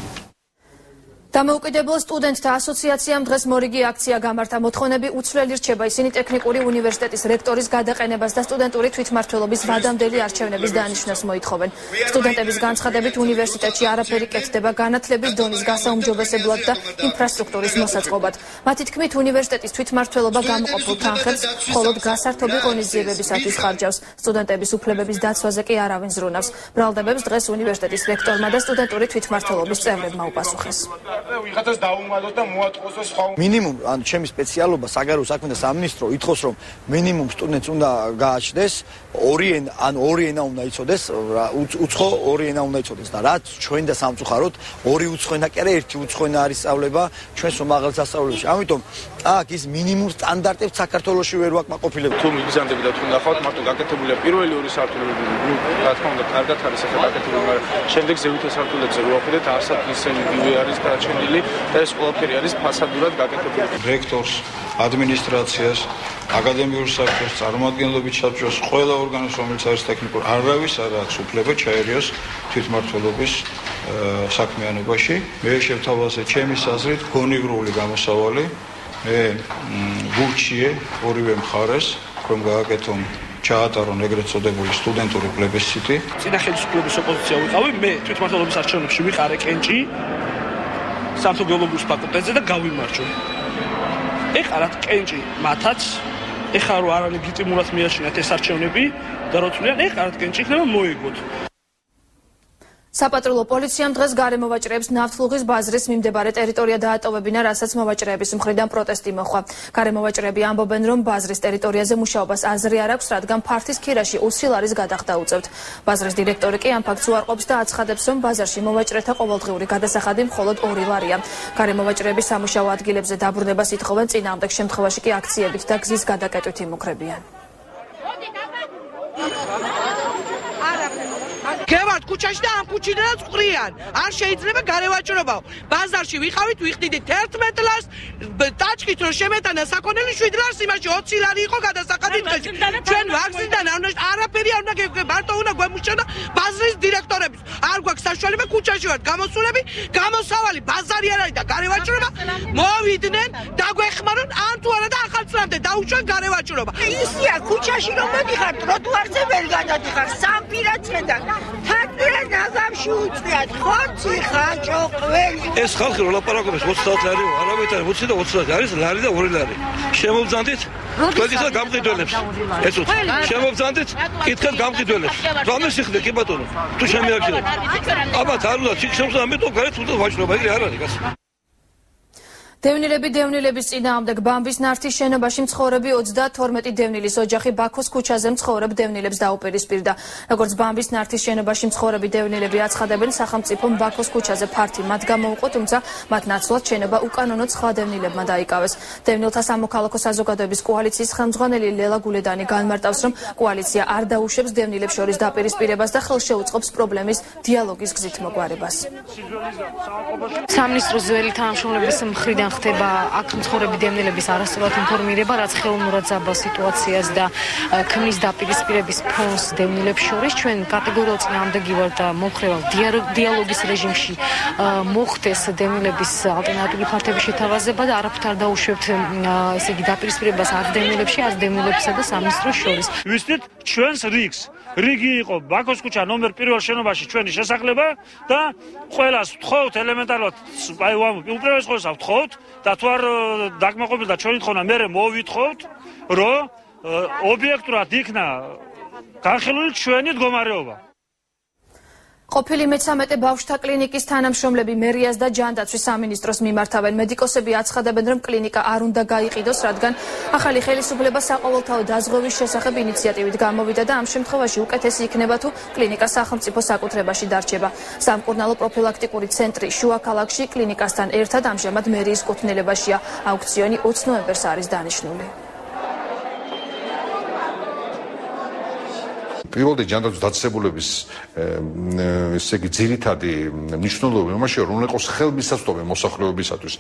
დამოუკიდებელ სტუდენტთა ასოციაციამ დღეს მორიგი აქცია გამართა. მოთხოვნები უცვლელი რჩება, ისინი ტექნიკური უნივერსიტეტის რექტორის გადაყენებას და სტუდენტური თვითმმართველობის ვადამდელი არჩევნების დანიშნას მოითხოვენ. სტუდენტების განცხადებით უნივერსიტეტში არაფერი კეთდება განათლების დონის გასაუმჯობესებლად და ინფრასტრუქტურის მოსაწყობად. მათი თქმით, უნივერსიტეტის თვითმმართველობა გამოყოფილ თანხებს მხოლოდ გასართობი ღონისძიებებისათვის ხარჯავს. სტუდენტების უფლებების დაცვაზე კი არავინ ზრუნავს. ბრალდებებს დღეს უნივერსიტეტის რექტორმა და სტუდენტური თვითმმართველობის წევრებმა უპასუხეს. ვიღაცას დაუმალოს და მოატყუოს სხვა. მინიმუმ ან ჩემი სპეციალობა საგარეო საქმეთა სამინისტრო ითხოვს, რომ მინიმუმ სტუდენტს უნდა გააჩნდეს ორი ენა უნდა იცოდეს, უცხო ორი ენა უნდა იცოდეს და რაც ჩვენ და სამწუხაროდ ორი უცხო ენა კი არა, ერთი უცხო ენა არის სწავლება ჩვენს უმაღლეს სასწავლებელში. ამიტომ აქ ის მინიმუმ სტანდარტებს საქართველოში ვერ ვაკმაყოფილებ. თუ მიგზანდები და თუ ნახავთ, მარტო გაკეთებულია პირველი ორი სართულები, რა თქმა უნდა, კარგად არის ახლა გაკეთებული, მაგრამ შემდეგ ზევითი სართულებზე რო ვახედეთ, არსად ისინი გივი არის და და ეს ყველაფერი არის ფასადურად გაკეთებული. რექტორს, ადმინისტრაციას, აკადემიურ საქმეს, წარმომადგენლობით საბჭოს, ყველა ორგანოს, რომელიც არის ტექნიკურ, არავის არ აქვს უფლება ჩაერიოს თვითმმართველობის საქმიანობაში. მე შევთავაზე ჩემის აზრით გონივრული გამოსავალი, მე ვურჩიე ორივე მხარეს, რომ გააკეთონ ჩაატარონ ეგრეთ წოდებული სტუდენტური პლებისციტი. წინა ხელისუფლების ოპოზიცია ვიყავი, მე თვითმმართველობის არჩევნებში ვიყარე კენჭი სამთო გეოლოგიის ფაკულტეტზე და გავიმარჯვე. ეხლა რა კენჭი მათაც, ეხლა რო არალეგიტიმურად მიაჩნიათ ეს არჩევნები და რო თვლიან, ეხლა რა კენჭი იქნება მოიგოთ. საპატრულო პოლიციამ დღეს გარემოვაჭრეებს ნავთლუღის ბაზრის მიმდებარე ტერიტორია დაატოვებინა, რასაც მოვაჭრეების მხრიდან პროტესტი მოხდა. გარემოვაჭრეები ამბობენ, რომ ბაზრის ტერიტორიაზე მუშაობას აზრი არ აქვს, რადგან ფართის ქირაში უსილარის გადახდა უწევთ. ბაზრის დირექტორი კი ამ ფაქტს უარყოფს და აცხადებს, რომ ბაზარში მოვაჭრეთა ყოველდღიური გადასახადი მხოლოდ 2 ლარია. გარემოვაჭრეები სამუშაო ადგილებზე დაბრუნებას ითხოვენ, წინააღმდეგ შემთხვევაში კი აქციებით და გზის გადაკეტვით იმუქრებიან. გევარდ ქუჩაში და ამ ქუჩიდანაც ყრიან. არ შეიძლება გარევაჭრობაო. ბაზარში ვიყავით, ვიხდიდით 11 ლარს, ტაჩქით რომ შემეტანა საქონელი 7 ლარს, იმაში 20 ლარი იყო გადასახადი დღეში. ჩვენ ვაგზიდან არაფერი არ უნდა გეგვქე, მარტო უნდა გვემუშავა ბაზრის დირექტორების. არ გვაქვს საშუალება, ქუჩაში ვართ გამოსულები, გამოსავალი ბაზარი არ არის და გარევაჭრობა. მოვიდნენ, დაგვეხმარონ, ან თუ არა და ახალწლამდე დაუშვან გარევაჭრობა. ისია ქუჩაში რომ მოდიხარ, ტროტუარზე ვერ გადადიხარ, სამფირაცხედან თათბირა ნაზამში ხალხში უწვიათ ხორცი, ხაჭო, ყველი. ეს ხალხი რო ლაპარაკობს 30 ლარი, არამედ 20 და 30 არის ლარი და 2 ლარი. შემოვძანდით თქვენისა გამყიდველებს. ეს უთ. შემოვძანდით კითხეთ გამყიდველებს. რამე სიხდე კი ბატონო. თუ შემიაქცევთ. აბათ არ უნდა ციხშობს ამიტომ გარეთ უნდა ვაჭრობა, ეგრე არ არის კაცო. დევნილების წინააღმდეგ ბამბის ნართის შენობაში მცხოვრები 32 დევნილის ოჯახი ბაქოს ქუჩაზე მცხოვრებ დევნილებს დაუპირისპირდა. როგორც ბამბის ნართის შენობაში მცხოვრები დევნილები აცხადებენ, სახელმწიფომ ბაქოს ქუჩაზე ფართი მათ გამოუყო, თუმცა მათ ნაცვლად შენობა უკანონოდ სხვა დევნილებმა დაიკავეს. დევნილთა სამოქალაქო საზოგადოების კოალიციის ხელმძღვანელი ლელა გულედანი განმარტავს, რომ კოალიცია არ დაუშვებს დევნილებს შორის დაპირისპირებას და ხელშეუწყობს პრობლემის დიალოგის გზით მოგვარებას. სამინისტრო ძველი თანამშრომლების მხრიდან ხდება აქ მცხოვრები დევნილების არასწორად ინფორმირება, რაც ხელოვნურად ზაბალ სიტუაციას და ქმნის დაპირისპირების ფონს დევნილებს შორის. ჩვენ კატეგორიულად წინააღმდეგი ვართ და მომხრევარ დიალოგის რეჟიმში მოხდეს დევნილების ალტერნატიული ფართების შეთავაზება და არაფრით არ დაუშვებთ ესე იგი დაპირისპირებას არ დევნილებში, არ დევნილებსა და სამინისტროს შორის. ვისდით ჩვენს რიგს. რიგი იყო ბაქოს ქუჩა ნომერ 1 შენობაში ჩვენი შესახლება და ყველას ვთხოვთ ელემენტარულად აი უპირველეს ყოვლისა ვთხოვთ და თუ არ დაკმაყოფილდა ჩვენი თხოვნა მე მოვითხოვთ რომ ობიექტურად იქნა განხილული ჩვენი მდგომარეობა. ყოფილი მე-13 ბავშვთა კლინიკის თანამშრომლები მერიას და ჯანდაცვის სამინისტროს მიმართავენ. მედიკოსები აცხადებენ, რომ კლინიკა არ უნდა გაიყიდოს, რადგან ახალი ხელისუფლება საყოველთაო დაზღვევის შესახებ ინიციატივით გამოვიდა და ამ შემთხვევაში უკეთესი იქნება თუ კლინიკა სახელმწიფო საკუთრებაში დარჩება. სამკურნალო პროფილაქტიკური ცენტრი შუა ქალაქში კლინიკასთან ერთად ამჟამად მერიის კუთვნილებაშია. აუქციონი 20 ნოემბერს არის დანიშნული. პირველი ჯანდაცვის დაწესებულების ესე იგი ძირითადი მნიშვნელობა იმაშია, რომ უნდა იყოს ხელმისაწვდომი მოსახლეობისათვის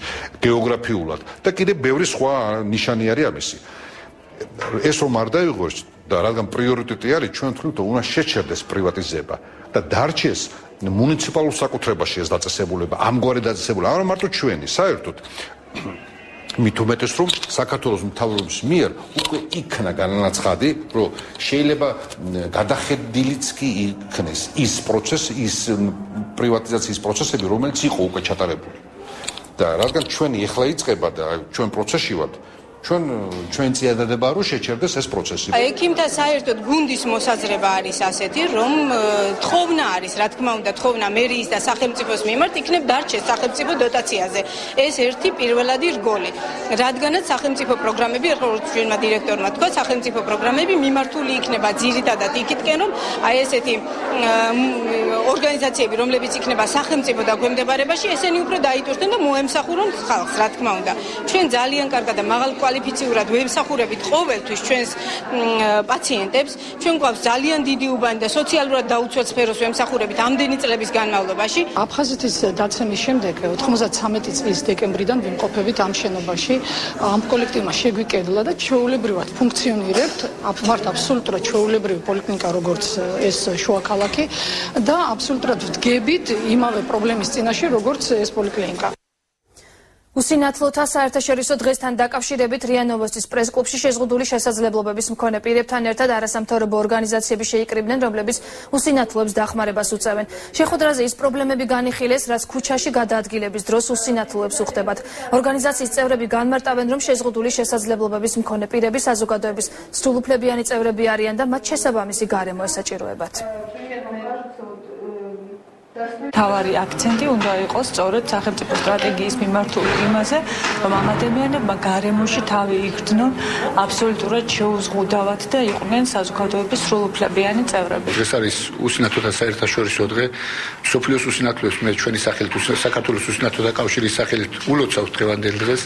გეოგრაფიულად და კიდევ ბევრი სხვა ნიშანი არის ამისი. ეს რომ არ დაიღოს და რადგან პრიორიტეტი არის, ჩვენ ვთქვით, რომ უნდა შეჩერდეს პრივატიზება და დარჩეს მუნიციპალურ საკუთრებაში ეს დაწესებულება, ამგვარი დაწესებულება, არა მარტო ჩვენი, საერთოდ მით უმეტეს რომ საქართველოს მთავრობის მიერ უკვე იქნა განაცხადი, რომ შეიძლება გადახედილიც კი იქნეს ის პროცესი, ის პრივატიზაციის პროცესები, რომელიც იყო უკვე ჩატარებული. და რადგან ჩვენი ეხლა იწყება და ჩვენ პროცესში ვართ, ჩვენ წიადადება რომ შეჩერდეს ეს პროცესი. ექიმთა საერთოდ გუნდის მოსაზრება არის ასეთი, რომ თხოვნა არის, რა თქმა უნდა, თხოვნა მერიის და სახელმწიფოს მიმართ იქნებ დარჩეს სახელმწიფო დოტაციაზე. ეს ერთი პირველადი რგოლი. რადგანაც სახელმწიფო პროგრამები, როგორც ჩვენმა დირექტორმა თქვა, სახელმწიფო პროგრამები მიმართული იქნება ძირითადად იქითკენ, რომ აი ესეთი ორგანიზაციები, რომლებიც იქნება სახელმწიფო დაქვემდებარებაში, ესენი უფრო დაიტვირთონ და მოემსახურონ ხალხს, რა თქმა უნდა. ჩვენ ძალიან კარგად და მაღალ კვალიფიცირად ვემსახურებით ყოველთვის ჩვენს პაციენტებს. ჩვენ გვაქვს ძალიან დიდი უბანი და სოციალურად დაუცველ სფეროს ვემსახურებით ამდენი წლების განმავლობაში. აფხაზეთის დაცემის შემდეგ 93 წლის დეკემბრიდან ვიმყოფებით ამ შენობაში. ამ კოლექტივმა შეგვიკედლა და ჩვეულებრივად ფუნქციონირებთ. ვართ აბსოლუტურად ჩვეულებრივი პოლიკლინიკა, როგორც ეს შუა ქალაქი და აბსოლუტურად ვდგებით იმავე პრობლემის წინაშე, როგორც ეს პოლიკლინიკა. უსინათლოთა საერთაშორისო დღესთან დაკავშირებით რია ნოვოსტის პრეს-კლუბში შეზღუდული შესაძლებლობების მქონე პირებთან ერთად არასამთავრობო ორგანიზაციები შეიკრიბნენ, რომლებიც უსინათლოებს დახმარებას უწევენ. შეხვედრაზე ის პრობლემები განიხილეს, რაც ქუჩაში გადაადგილების დროს უსინათლოებს უხდებათ. ორგანიზაციის წევრები განმარტავენ, რომ შეზღუდული შესაძლებლობების მქონე პირები საზოგადოების სრულუფლებიანი წევრები არიან და მათ შესაბამისი გარემო ესაჭიროებათ. თავარი აქცენტი უნდა იყოს სწორედ სახელმწიფო სტრატეგიის მიმართული იმაზე, რომ ამ ადამიანებმა გარემოში თავი იგრძნონ აბსოლუტურად შეუზღუდავად და იყვნენ საზოგადოების სრულუფლებიანი წევრები. ეს არის უსინათლოთა საერთაშორისო დღე. სოფლიოს უსინათლოებს მე ჩვენი სახელით, საქართველოს უსინათლოთა კავშირის სახელით ულოცავთ დღევანდელ დღეს.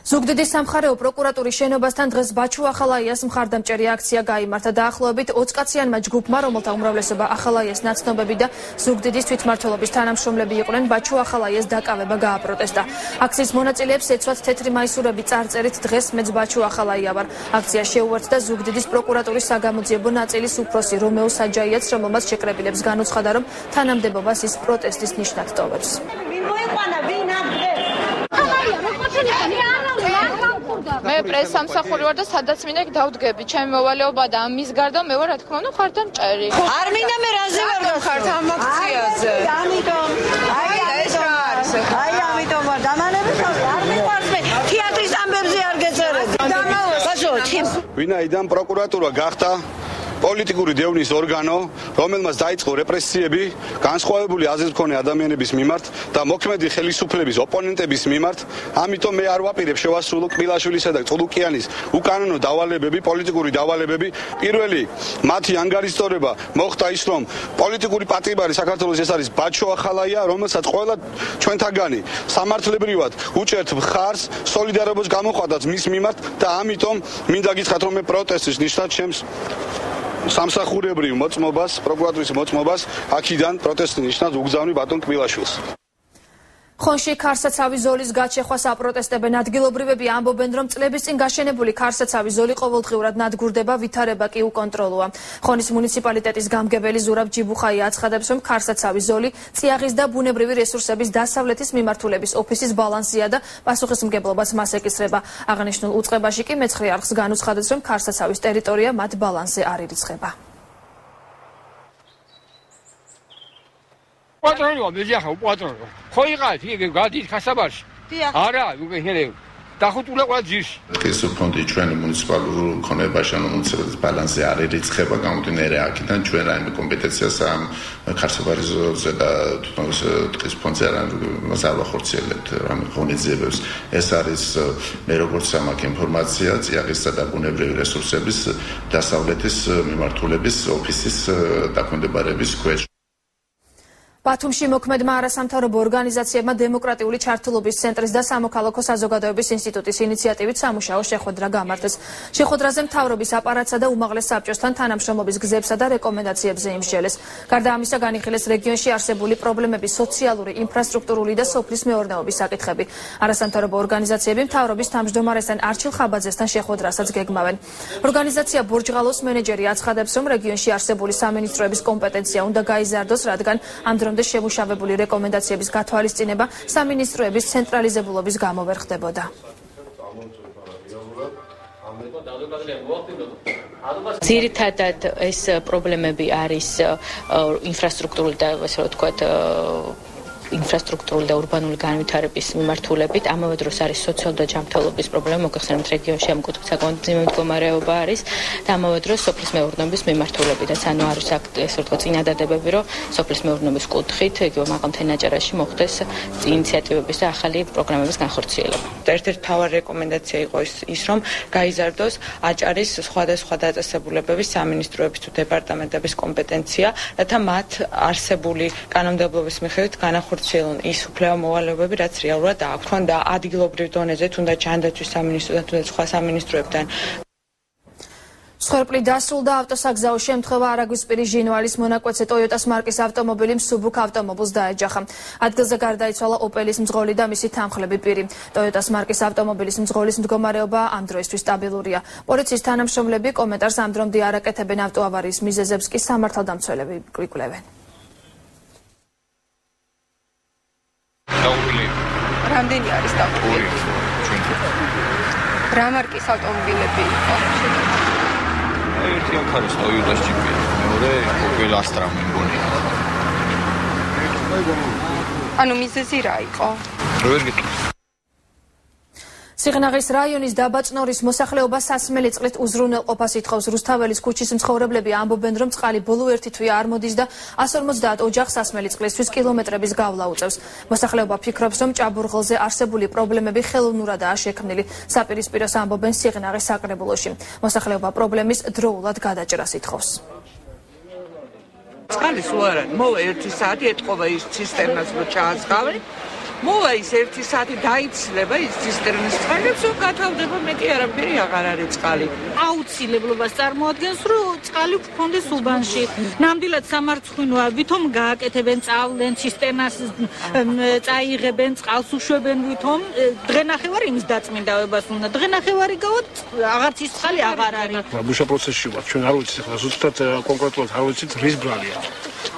ზუგდიდის სამხარეო პროკურატურის შენობასთან დღეს ბაჩუ ახალაიას მხარდამჭერი აქცია გაიმართა. დაახლოებით 20 კაციანმა ჯგუფმა, რომელთა უმრავლესობა ახალაიას ნაცნობები და ზუგდიდის თვითმმართველობის თანამშრომლები იყვნენ, ბაჩუ ახალაიას დაკავება გააპროტესტა. აქციის მონაწილეებს ეცვათ თეთრი მაისურები წარწერით დღეს მეც ბაჩუ ახალაია ვარ. აქცია შეუერთდა ზუგდიდის პროკურატურის საგამოძიებო ნაწილის უფროსი რომეო საჯაიაც, რომელმაც შეკრებილებს განუცხადა, რომ თანამდებობას ის პროტესტის ნიშნად ტოვებს. მე პრესსამსახური ვარ და სადაც მინდა დავდგები. ჩემი მოვალეობა და ამის გარდა მე ვარ რა თქმა უნდა ხარდამ ჭერი. არ მინდა მე რაზე ვარ ხართ ამ აქციაზე. ამიტომ ეს რა არის? ამიტომ ვარ დამანების არ მიყვარს მე თეატრის ამბებზე არ გეწერები. ბაშო, ვინაიდან პროკურატურა გახდა პოლიტიკური დევნის ორგანო, რომელმაც დაიწყო რეპრესიები განსხვავებული აზრის მქონე ადამიანების მიმართ და მოქმედი ხელისუფლების ოპონენტების მიმართ, ამიტომ მე არ ვაპირებ შევასრულო კბილაშვილისა და წულუკიანის უკანონო დავალებები, პოლიტიკური დავალებები. პირველი მათი ანგარიშტორება მოხდა ის, რომ პოლიტიკური პატიმარი საქართველოს ეს არის ბაჩო ახალაია, რომელსაც ყველა ჩვენთაგანი სამართლებრივად უჭერთ მხარს, სოლიდარობას გამოხატავს მის მიმართ და ამიტომ მინდა გითხრათ, რომ მე პროტესტის ნიშნად ჩემს სამსახურებრივ მოწმობას, პროკურატურის მოწმობას აქედან პროტესტის ნიშნად უგზავნი ბატონ კბილაშვილს. ხონში ქარსაცავი ზოლის გაჩეხვას აპროტესტებენ ადგილობრივები ამბობენ, რომ წლების წინ გაშენებული ქარსაცავი ზოლი ყოველდღიურად ნადგურდება, ვითარება კი უკონტროლოა. ხონის მუნიციპალიტეტის გამგებელი ზურაბ ჯიბუხაია აცხადებს, რომ ქარსაცავი ზოლი წიაღის და ბუნებრივი რესურსების დასავლეთის მიმართულების ოფისის ბალანსია და პასუხისმგებლობას მას ეკისრება. აღნიშნულ უწყებაში კი მეცხრე არხს განუცხადეს, რომ ქარსაცავის ტერიტორია მათ ბალანსზე არ ირიცხება. პატრონო, მეძახა პატრონო. ხო იყავით იგი გადით ხასაბარში? არა, უკვე ხერე. დახუტულა ყველა ძირში. ეს ფონდი ჩვენ მუნიციპალურ ქონებაში, ანუ მუნიციპალიტეტის ბალანსზე არ ირიცხება, გამომდინარე აქედან ჩვენ რაიმე კომპეტენციას ამ ქარსაბარის ზოლზე და თვითონ ტყის ფონდზე მას არ ვახორციელებთ ამ ღონისძიებებს. ეს არის მე როგორც ამაქვს ინფორმაცია წიაღისა და ბუნებრივი რესურსების დასავლეთის მიმართულების ოფისის დაქვემდებარების ქვეშ. ბათუმში მოქმედმა არასამთავრობო ორგანიზაციებმა დემოკრატიული ჩართულობის ცენტრის და სამოქალაქო საზოგადოების ინსტიტუტის ინიციატივით სამუშაო შეხვედრა გამართეს. შეხვედრაზე მთავრობის აპარატსა და უმაღლეს საბჭოსთან თანამშრომლობის გზებსა და რეკომენდაციებზე იმსჯელეს. გარდა ამისა განიხილეს რეგიონში არსებული პრობლემების სოციალური, ინფრასტრუქტურული და სოფლის მეურნეობის საკითხები. არასამთავრობო ორგანიზაციები მთავრობის თავმჯდომარესთან არჩილ ხაბაძესთან შეხვედრასაც გეგმავენ. ორგანიზაცია ბორჯღალოს მენეჯერი აცხადებს, რომ რეგიონში არსებული სამინისტროების კომპეტენცია უნდა გაიზარდოს, რადგან ამ დრომდე შემუშავებული რეკომენდაციების გათვალისწინება სამინისტროების ცენტრალიზებულობის გამო ვერ ხდებოდა. ძირითადად ეს პრობლემები არის ინფრასტრუქტურული და ასე ვთქვათ ინფრასტრუქტურული და урბანული განვითარების მიმართულებით, ამავე დროს არის სოციალური და ჯანმრთელობის პრობლემა, მოგეხსენებათ რეგიონში ამ საკუთრებით მდგომარეობა არის და ამავე დროს სოფლის მეურნეობის მიმართულებითაც, ანუ არის ასე ვთქვათ წინადადებები, რომ სოფლის მეურნეობის კუთხით, იგივე მაღალმთენაჭარაში მოხდეს ინიციატივების და ახალი პროგრამების განხორციელება. ერთ-ერთი მთავარი რეკომენდაცია იყო ის, რომ გაიზარდოს აჭარის სხვადასხვა დაწესებულებების, სამინისტროების თუ დეპარტამენტების კომპეტენცია, რათა მათ არსებული კანონმდებლობის მიხედვით განახორციელონ ის უფლება მოვალეობები, რაც რეალურად აქვს. ქონდა ადგილობრივ დონეზე, თუნდაც ჯანდაცვის სამინისტროდან, თუნდაც სხვა სამინისტროებთან. მსხვერპლი დასრულდა ავტოსაგზაო შემთხვევა არაგვისპირი ჟინვალის მონაკვეთზე ტოიოტას მარკის ავტომობილი მსუბუქ ავტომობილს დაეჯახა. ადგილზე გარდაიცვალა ოპელის მძღოლი და მისი თანმხლები პირი. ტოიოტას მარკის ავტომობილის მძღოლის მდგომარეობა ამ დროისთვის სტაბილურია. პოლიციის თანამშრომლები კომენტარს ამ დრომდე არ აკეთებენ, ავტოავარიის მიზეზებს კი სამართალდამცველები იკვლევენ. რამდენი არის დაუყოვნებელი? რა მარკის ავტომობილები იყო? ერთი აქ არის Toyota ჯიპია, მეორე Opel Astra მეგონია. ანუ მიზეზი რა იყო? ვერ გეტყვი. სიღნაღის რაიონის დაბაწნორის მოსახლეობა სასმელი წყლით უზრუნველყოფას ითხოვს. რუსთაველის ქუჩის მცხოვრებლები ამბობენ, რომ წყალი ბოლო ერთი თვე არ მოდის და 150 ოჯახს სასმელი წყლისთვის კილომეტრების გავლა უწევს. მოსახლეობა ფიქრობს, რომ ჭაბურღელზე არსებული პრობლემები ხელოვნურადაა შექმნილი. საპირისპიროს ამბობენ სიღნაღის საკრებულოში. მოსახლეობა პრობლემის დროულად გადაჭრას ითხოვს. წყალი სულ არ არის. მოვა 1 საათი ეთყობა ის ცისტერნას რო ჩააწყავენ. მოვა ის 1 საათი დაიცლება ის ცისტერნის წყალებს, რომ გათავდება მეტი არაფერი აღარ არის წყალი. აუცილებლობას წარმოადგენს, რომ წყალი გქონდეს უბანში. ნამდვილად სამარცხვინოა, ვითომ გააკეთებენ, წავლენ ცისტერნას, წაიღებენ, წყალს უშვებენ, ვითომ დღენახევარი იმის დაწმინდავებას უნდა. დღენახევარი გავოთ, აღარც ის წყალი აღარ არის. მუშა პროცესში ვარ, ჩვენ არ ვიცით ახლა ზუსტად კონკრეტულად არ ვიცით რის ბრალია.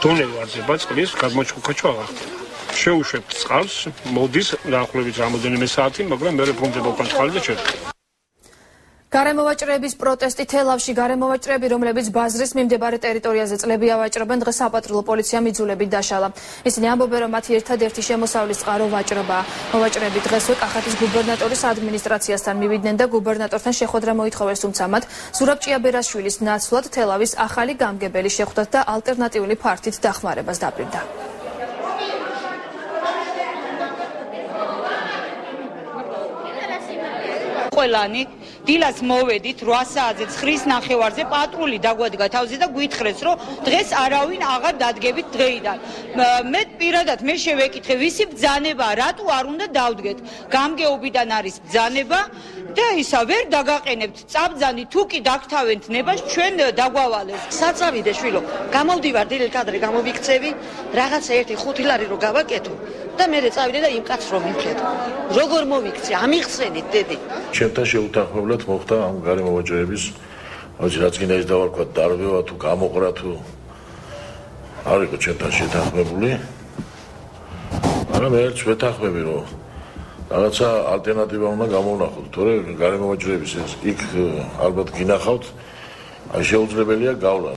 დონე ვარდება წყლის, გადმოჭუქაჩო აღარ. შეუშვებთ წყალს, მოდის დაახლოებით რამოდენიმე საათი, მაგრამ მე ვფუნდება უკან წყალი და შედგება. გარემოვაჭრეების პროტესტი თელავში გარემოვაჭრეები, რომლებიც ბაზრის მიმდებარე ტერიტორიაზე წლები ავაჭრებენ, დღეს საპატრულო პოლიციამ იძულებით დაშალა. ისინი ამბობენ, რომ მათი ერთადერთი შემოსავლის წყარო ვაჭრობაა. მოვაჭრეები დღესვე კახეთის გუბერნატორის ადმინისტრაციასთან მივიდნენ და გუბერნატორთან შეხვედრა მოითხოვეს, თუმცა მათ ზურაბ ჭიაბერაშვილის ნაცვლად თელავის ახალი გამგებელი შეხვდათ და ალტერნატიული ფართით დახმარებას დაპირდა. ყველანი დილას მოვედით 8 საათზე 9:30-ზე პატრული დაგვადგა თავზე და გვითხრეს, რომ დღეს არავინ აღარ დადგებით დღეიდან. მე პირადად მე შევეკითხე, ვისი ბრძანება, რატო არ უნდა დავდგეთ? გამგეობიდან არის ბრძანება და ისა ვერ დაგაყენებთ. წაბძანი თუ კი დაგთავენთ ნებას, ჩვენ დაგვავალეს. საწავიდე შვილო, გამოვდივარ დილით ადრე გამოვიქცევი, რაღაცა 1-5 ლარი რო გავაკეთო და მე წავიდე და იმ კაცს რომ მივხედო. როგორ მოვიქცე, ამიხსენით დედი. ჩემთან შეუთანხმებლად მოხდა ამ გარემოვაჭრეების, რაც გინდა ის დავარქვათ, დარბევა თუ გამოყრა თუ არ იყო ჩემთან შეთანხმებული. მაგრამ ერთს ვეთანხმები, რომ რაღაცა ალტერნატივა უნდა გამოვნახოთ, თორე გარემოვაჭრეების ეს იქ ალბათ გინახავთ, აი შეუძლებელია გავლა.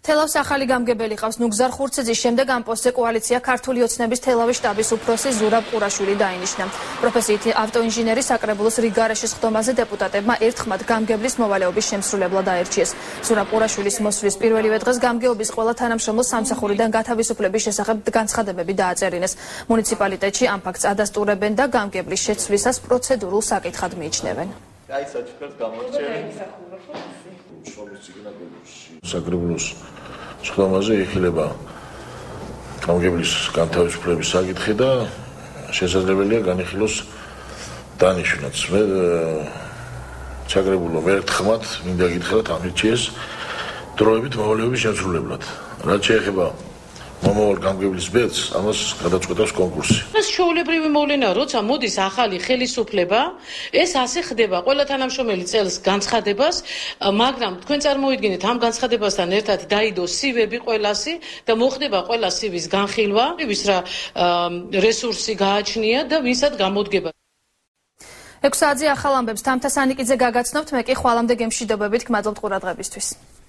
თელავს ახალი გამგებელი ყავს ნუგზარ ხურცეძის შემდეგ ამ პოსტზე კოალიცია ქართული ოცნების თელავის შტაბის უფროსი ზურაბ ყურაშვილი დაინიშნა. პროფესიით ავტოინჟინერი საკრებულოს რიგგარეშის ხდომაზე დეპუტატებმა ერთხმად გამგებლის მოვალეობის შემსრულებლად აერჩიეს. ზურაბ ყურაშვილის მოსვლის პირველივე დღეს გამგეობის ყველა თანამშრომლოს სამსახურიდან გათავისუფლების შესახებ განცხადებები დააწერინეს. მუნიციპალიტეტში ამ ფაქტს ადასტურებენ და გამგებლის შეცვლისას პროცედურულ საკითხად მიიჩნევენ. საკრებულოს სხდომაზე იხილება გამგებლის განთავისუფლების საკითხი და შესაძლებელია განიხილოს დანიშვნაც. მე საკრებულო ერთხმად მინდა გითხრათ ამირჩიეს დროებით მოვალეობის შემსრულებლად. რაც შეეხება მომავალ გამგებლის ბედს, ამას გადაწყვეტავს კონკურსი. ეს ჩვეულებრივი მოვლენაა, როცა მოდის ახალი ხელისუფლება, ეს ასე ხდება. ყველა თანამშრომელი წელს განცხადებას, მაგრამ თქვენ წარმოიდგინეთ, ამ განცხადებასთან ერთად დაიდო CV-ები ყველასი და მოხდება ყველა CV-ის განხილვა, ვის რა რესურსი გააჩნია და ვისაც გამოდგება. 6 საათზე ახალ ამბებს თამთა სანიკიძე გაგაცნობთ, მე კი ხვალამდე გემშვიდობებით გმადლობთ ყურადღებისთვის.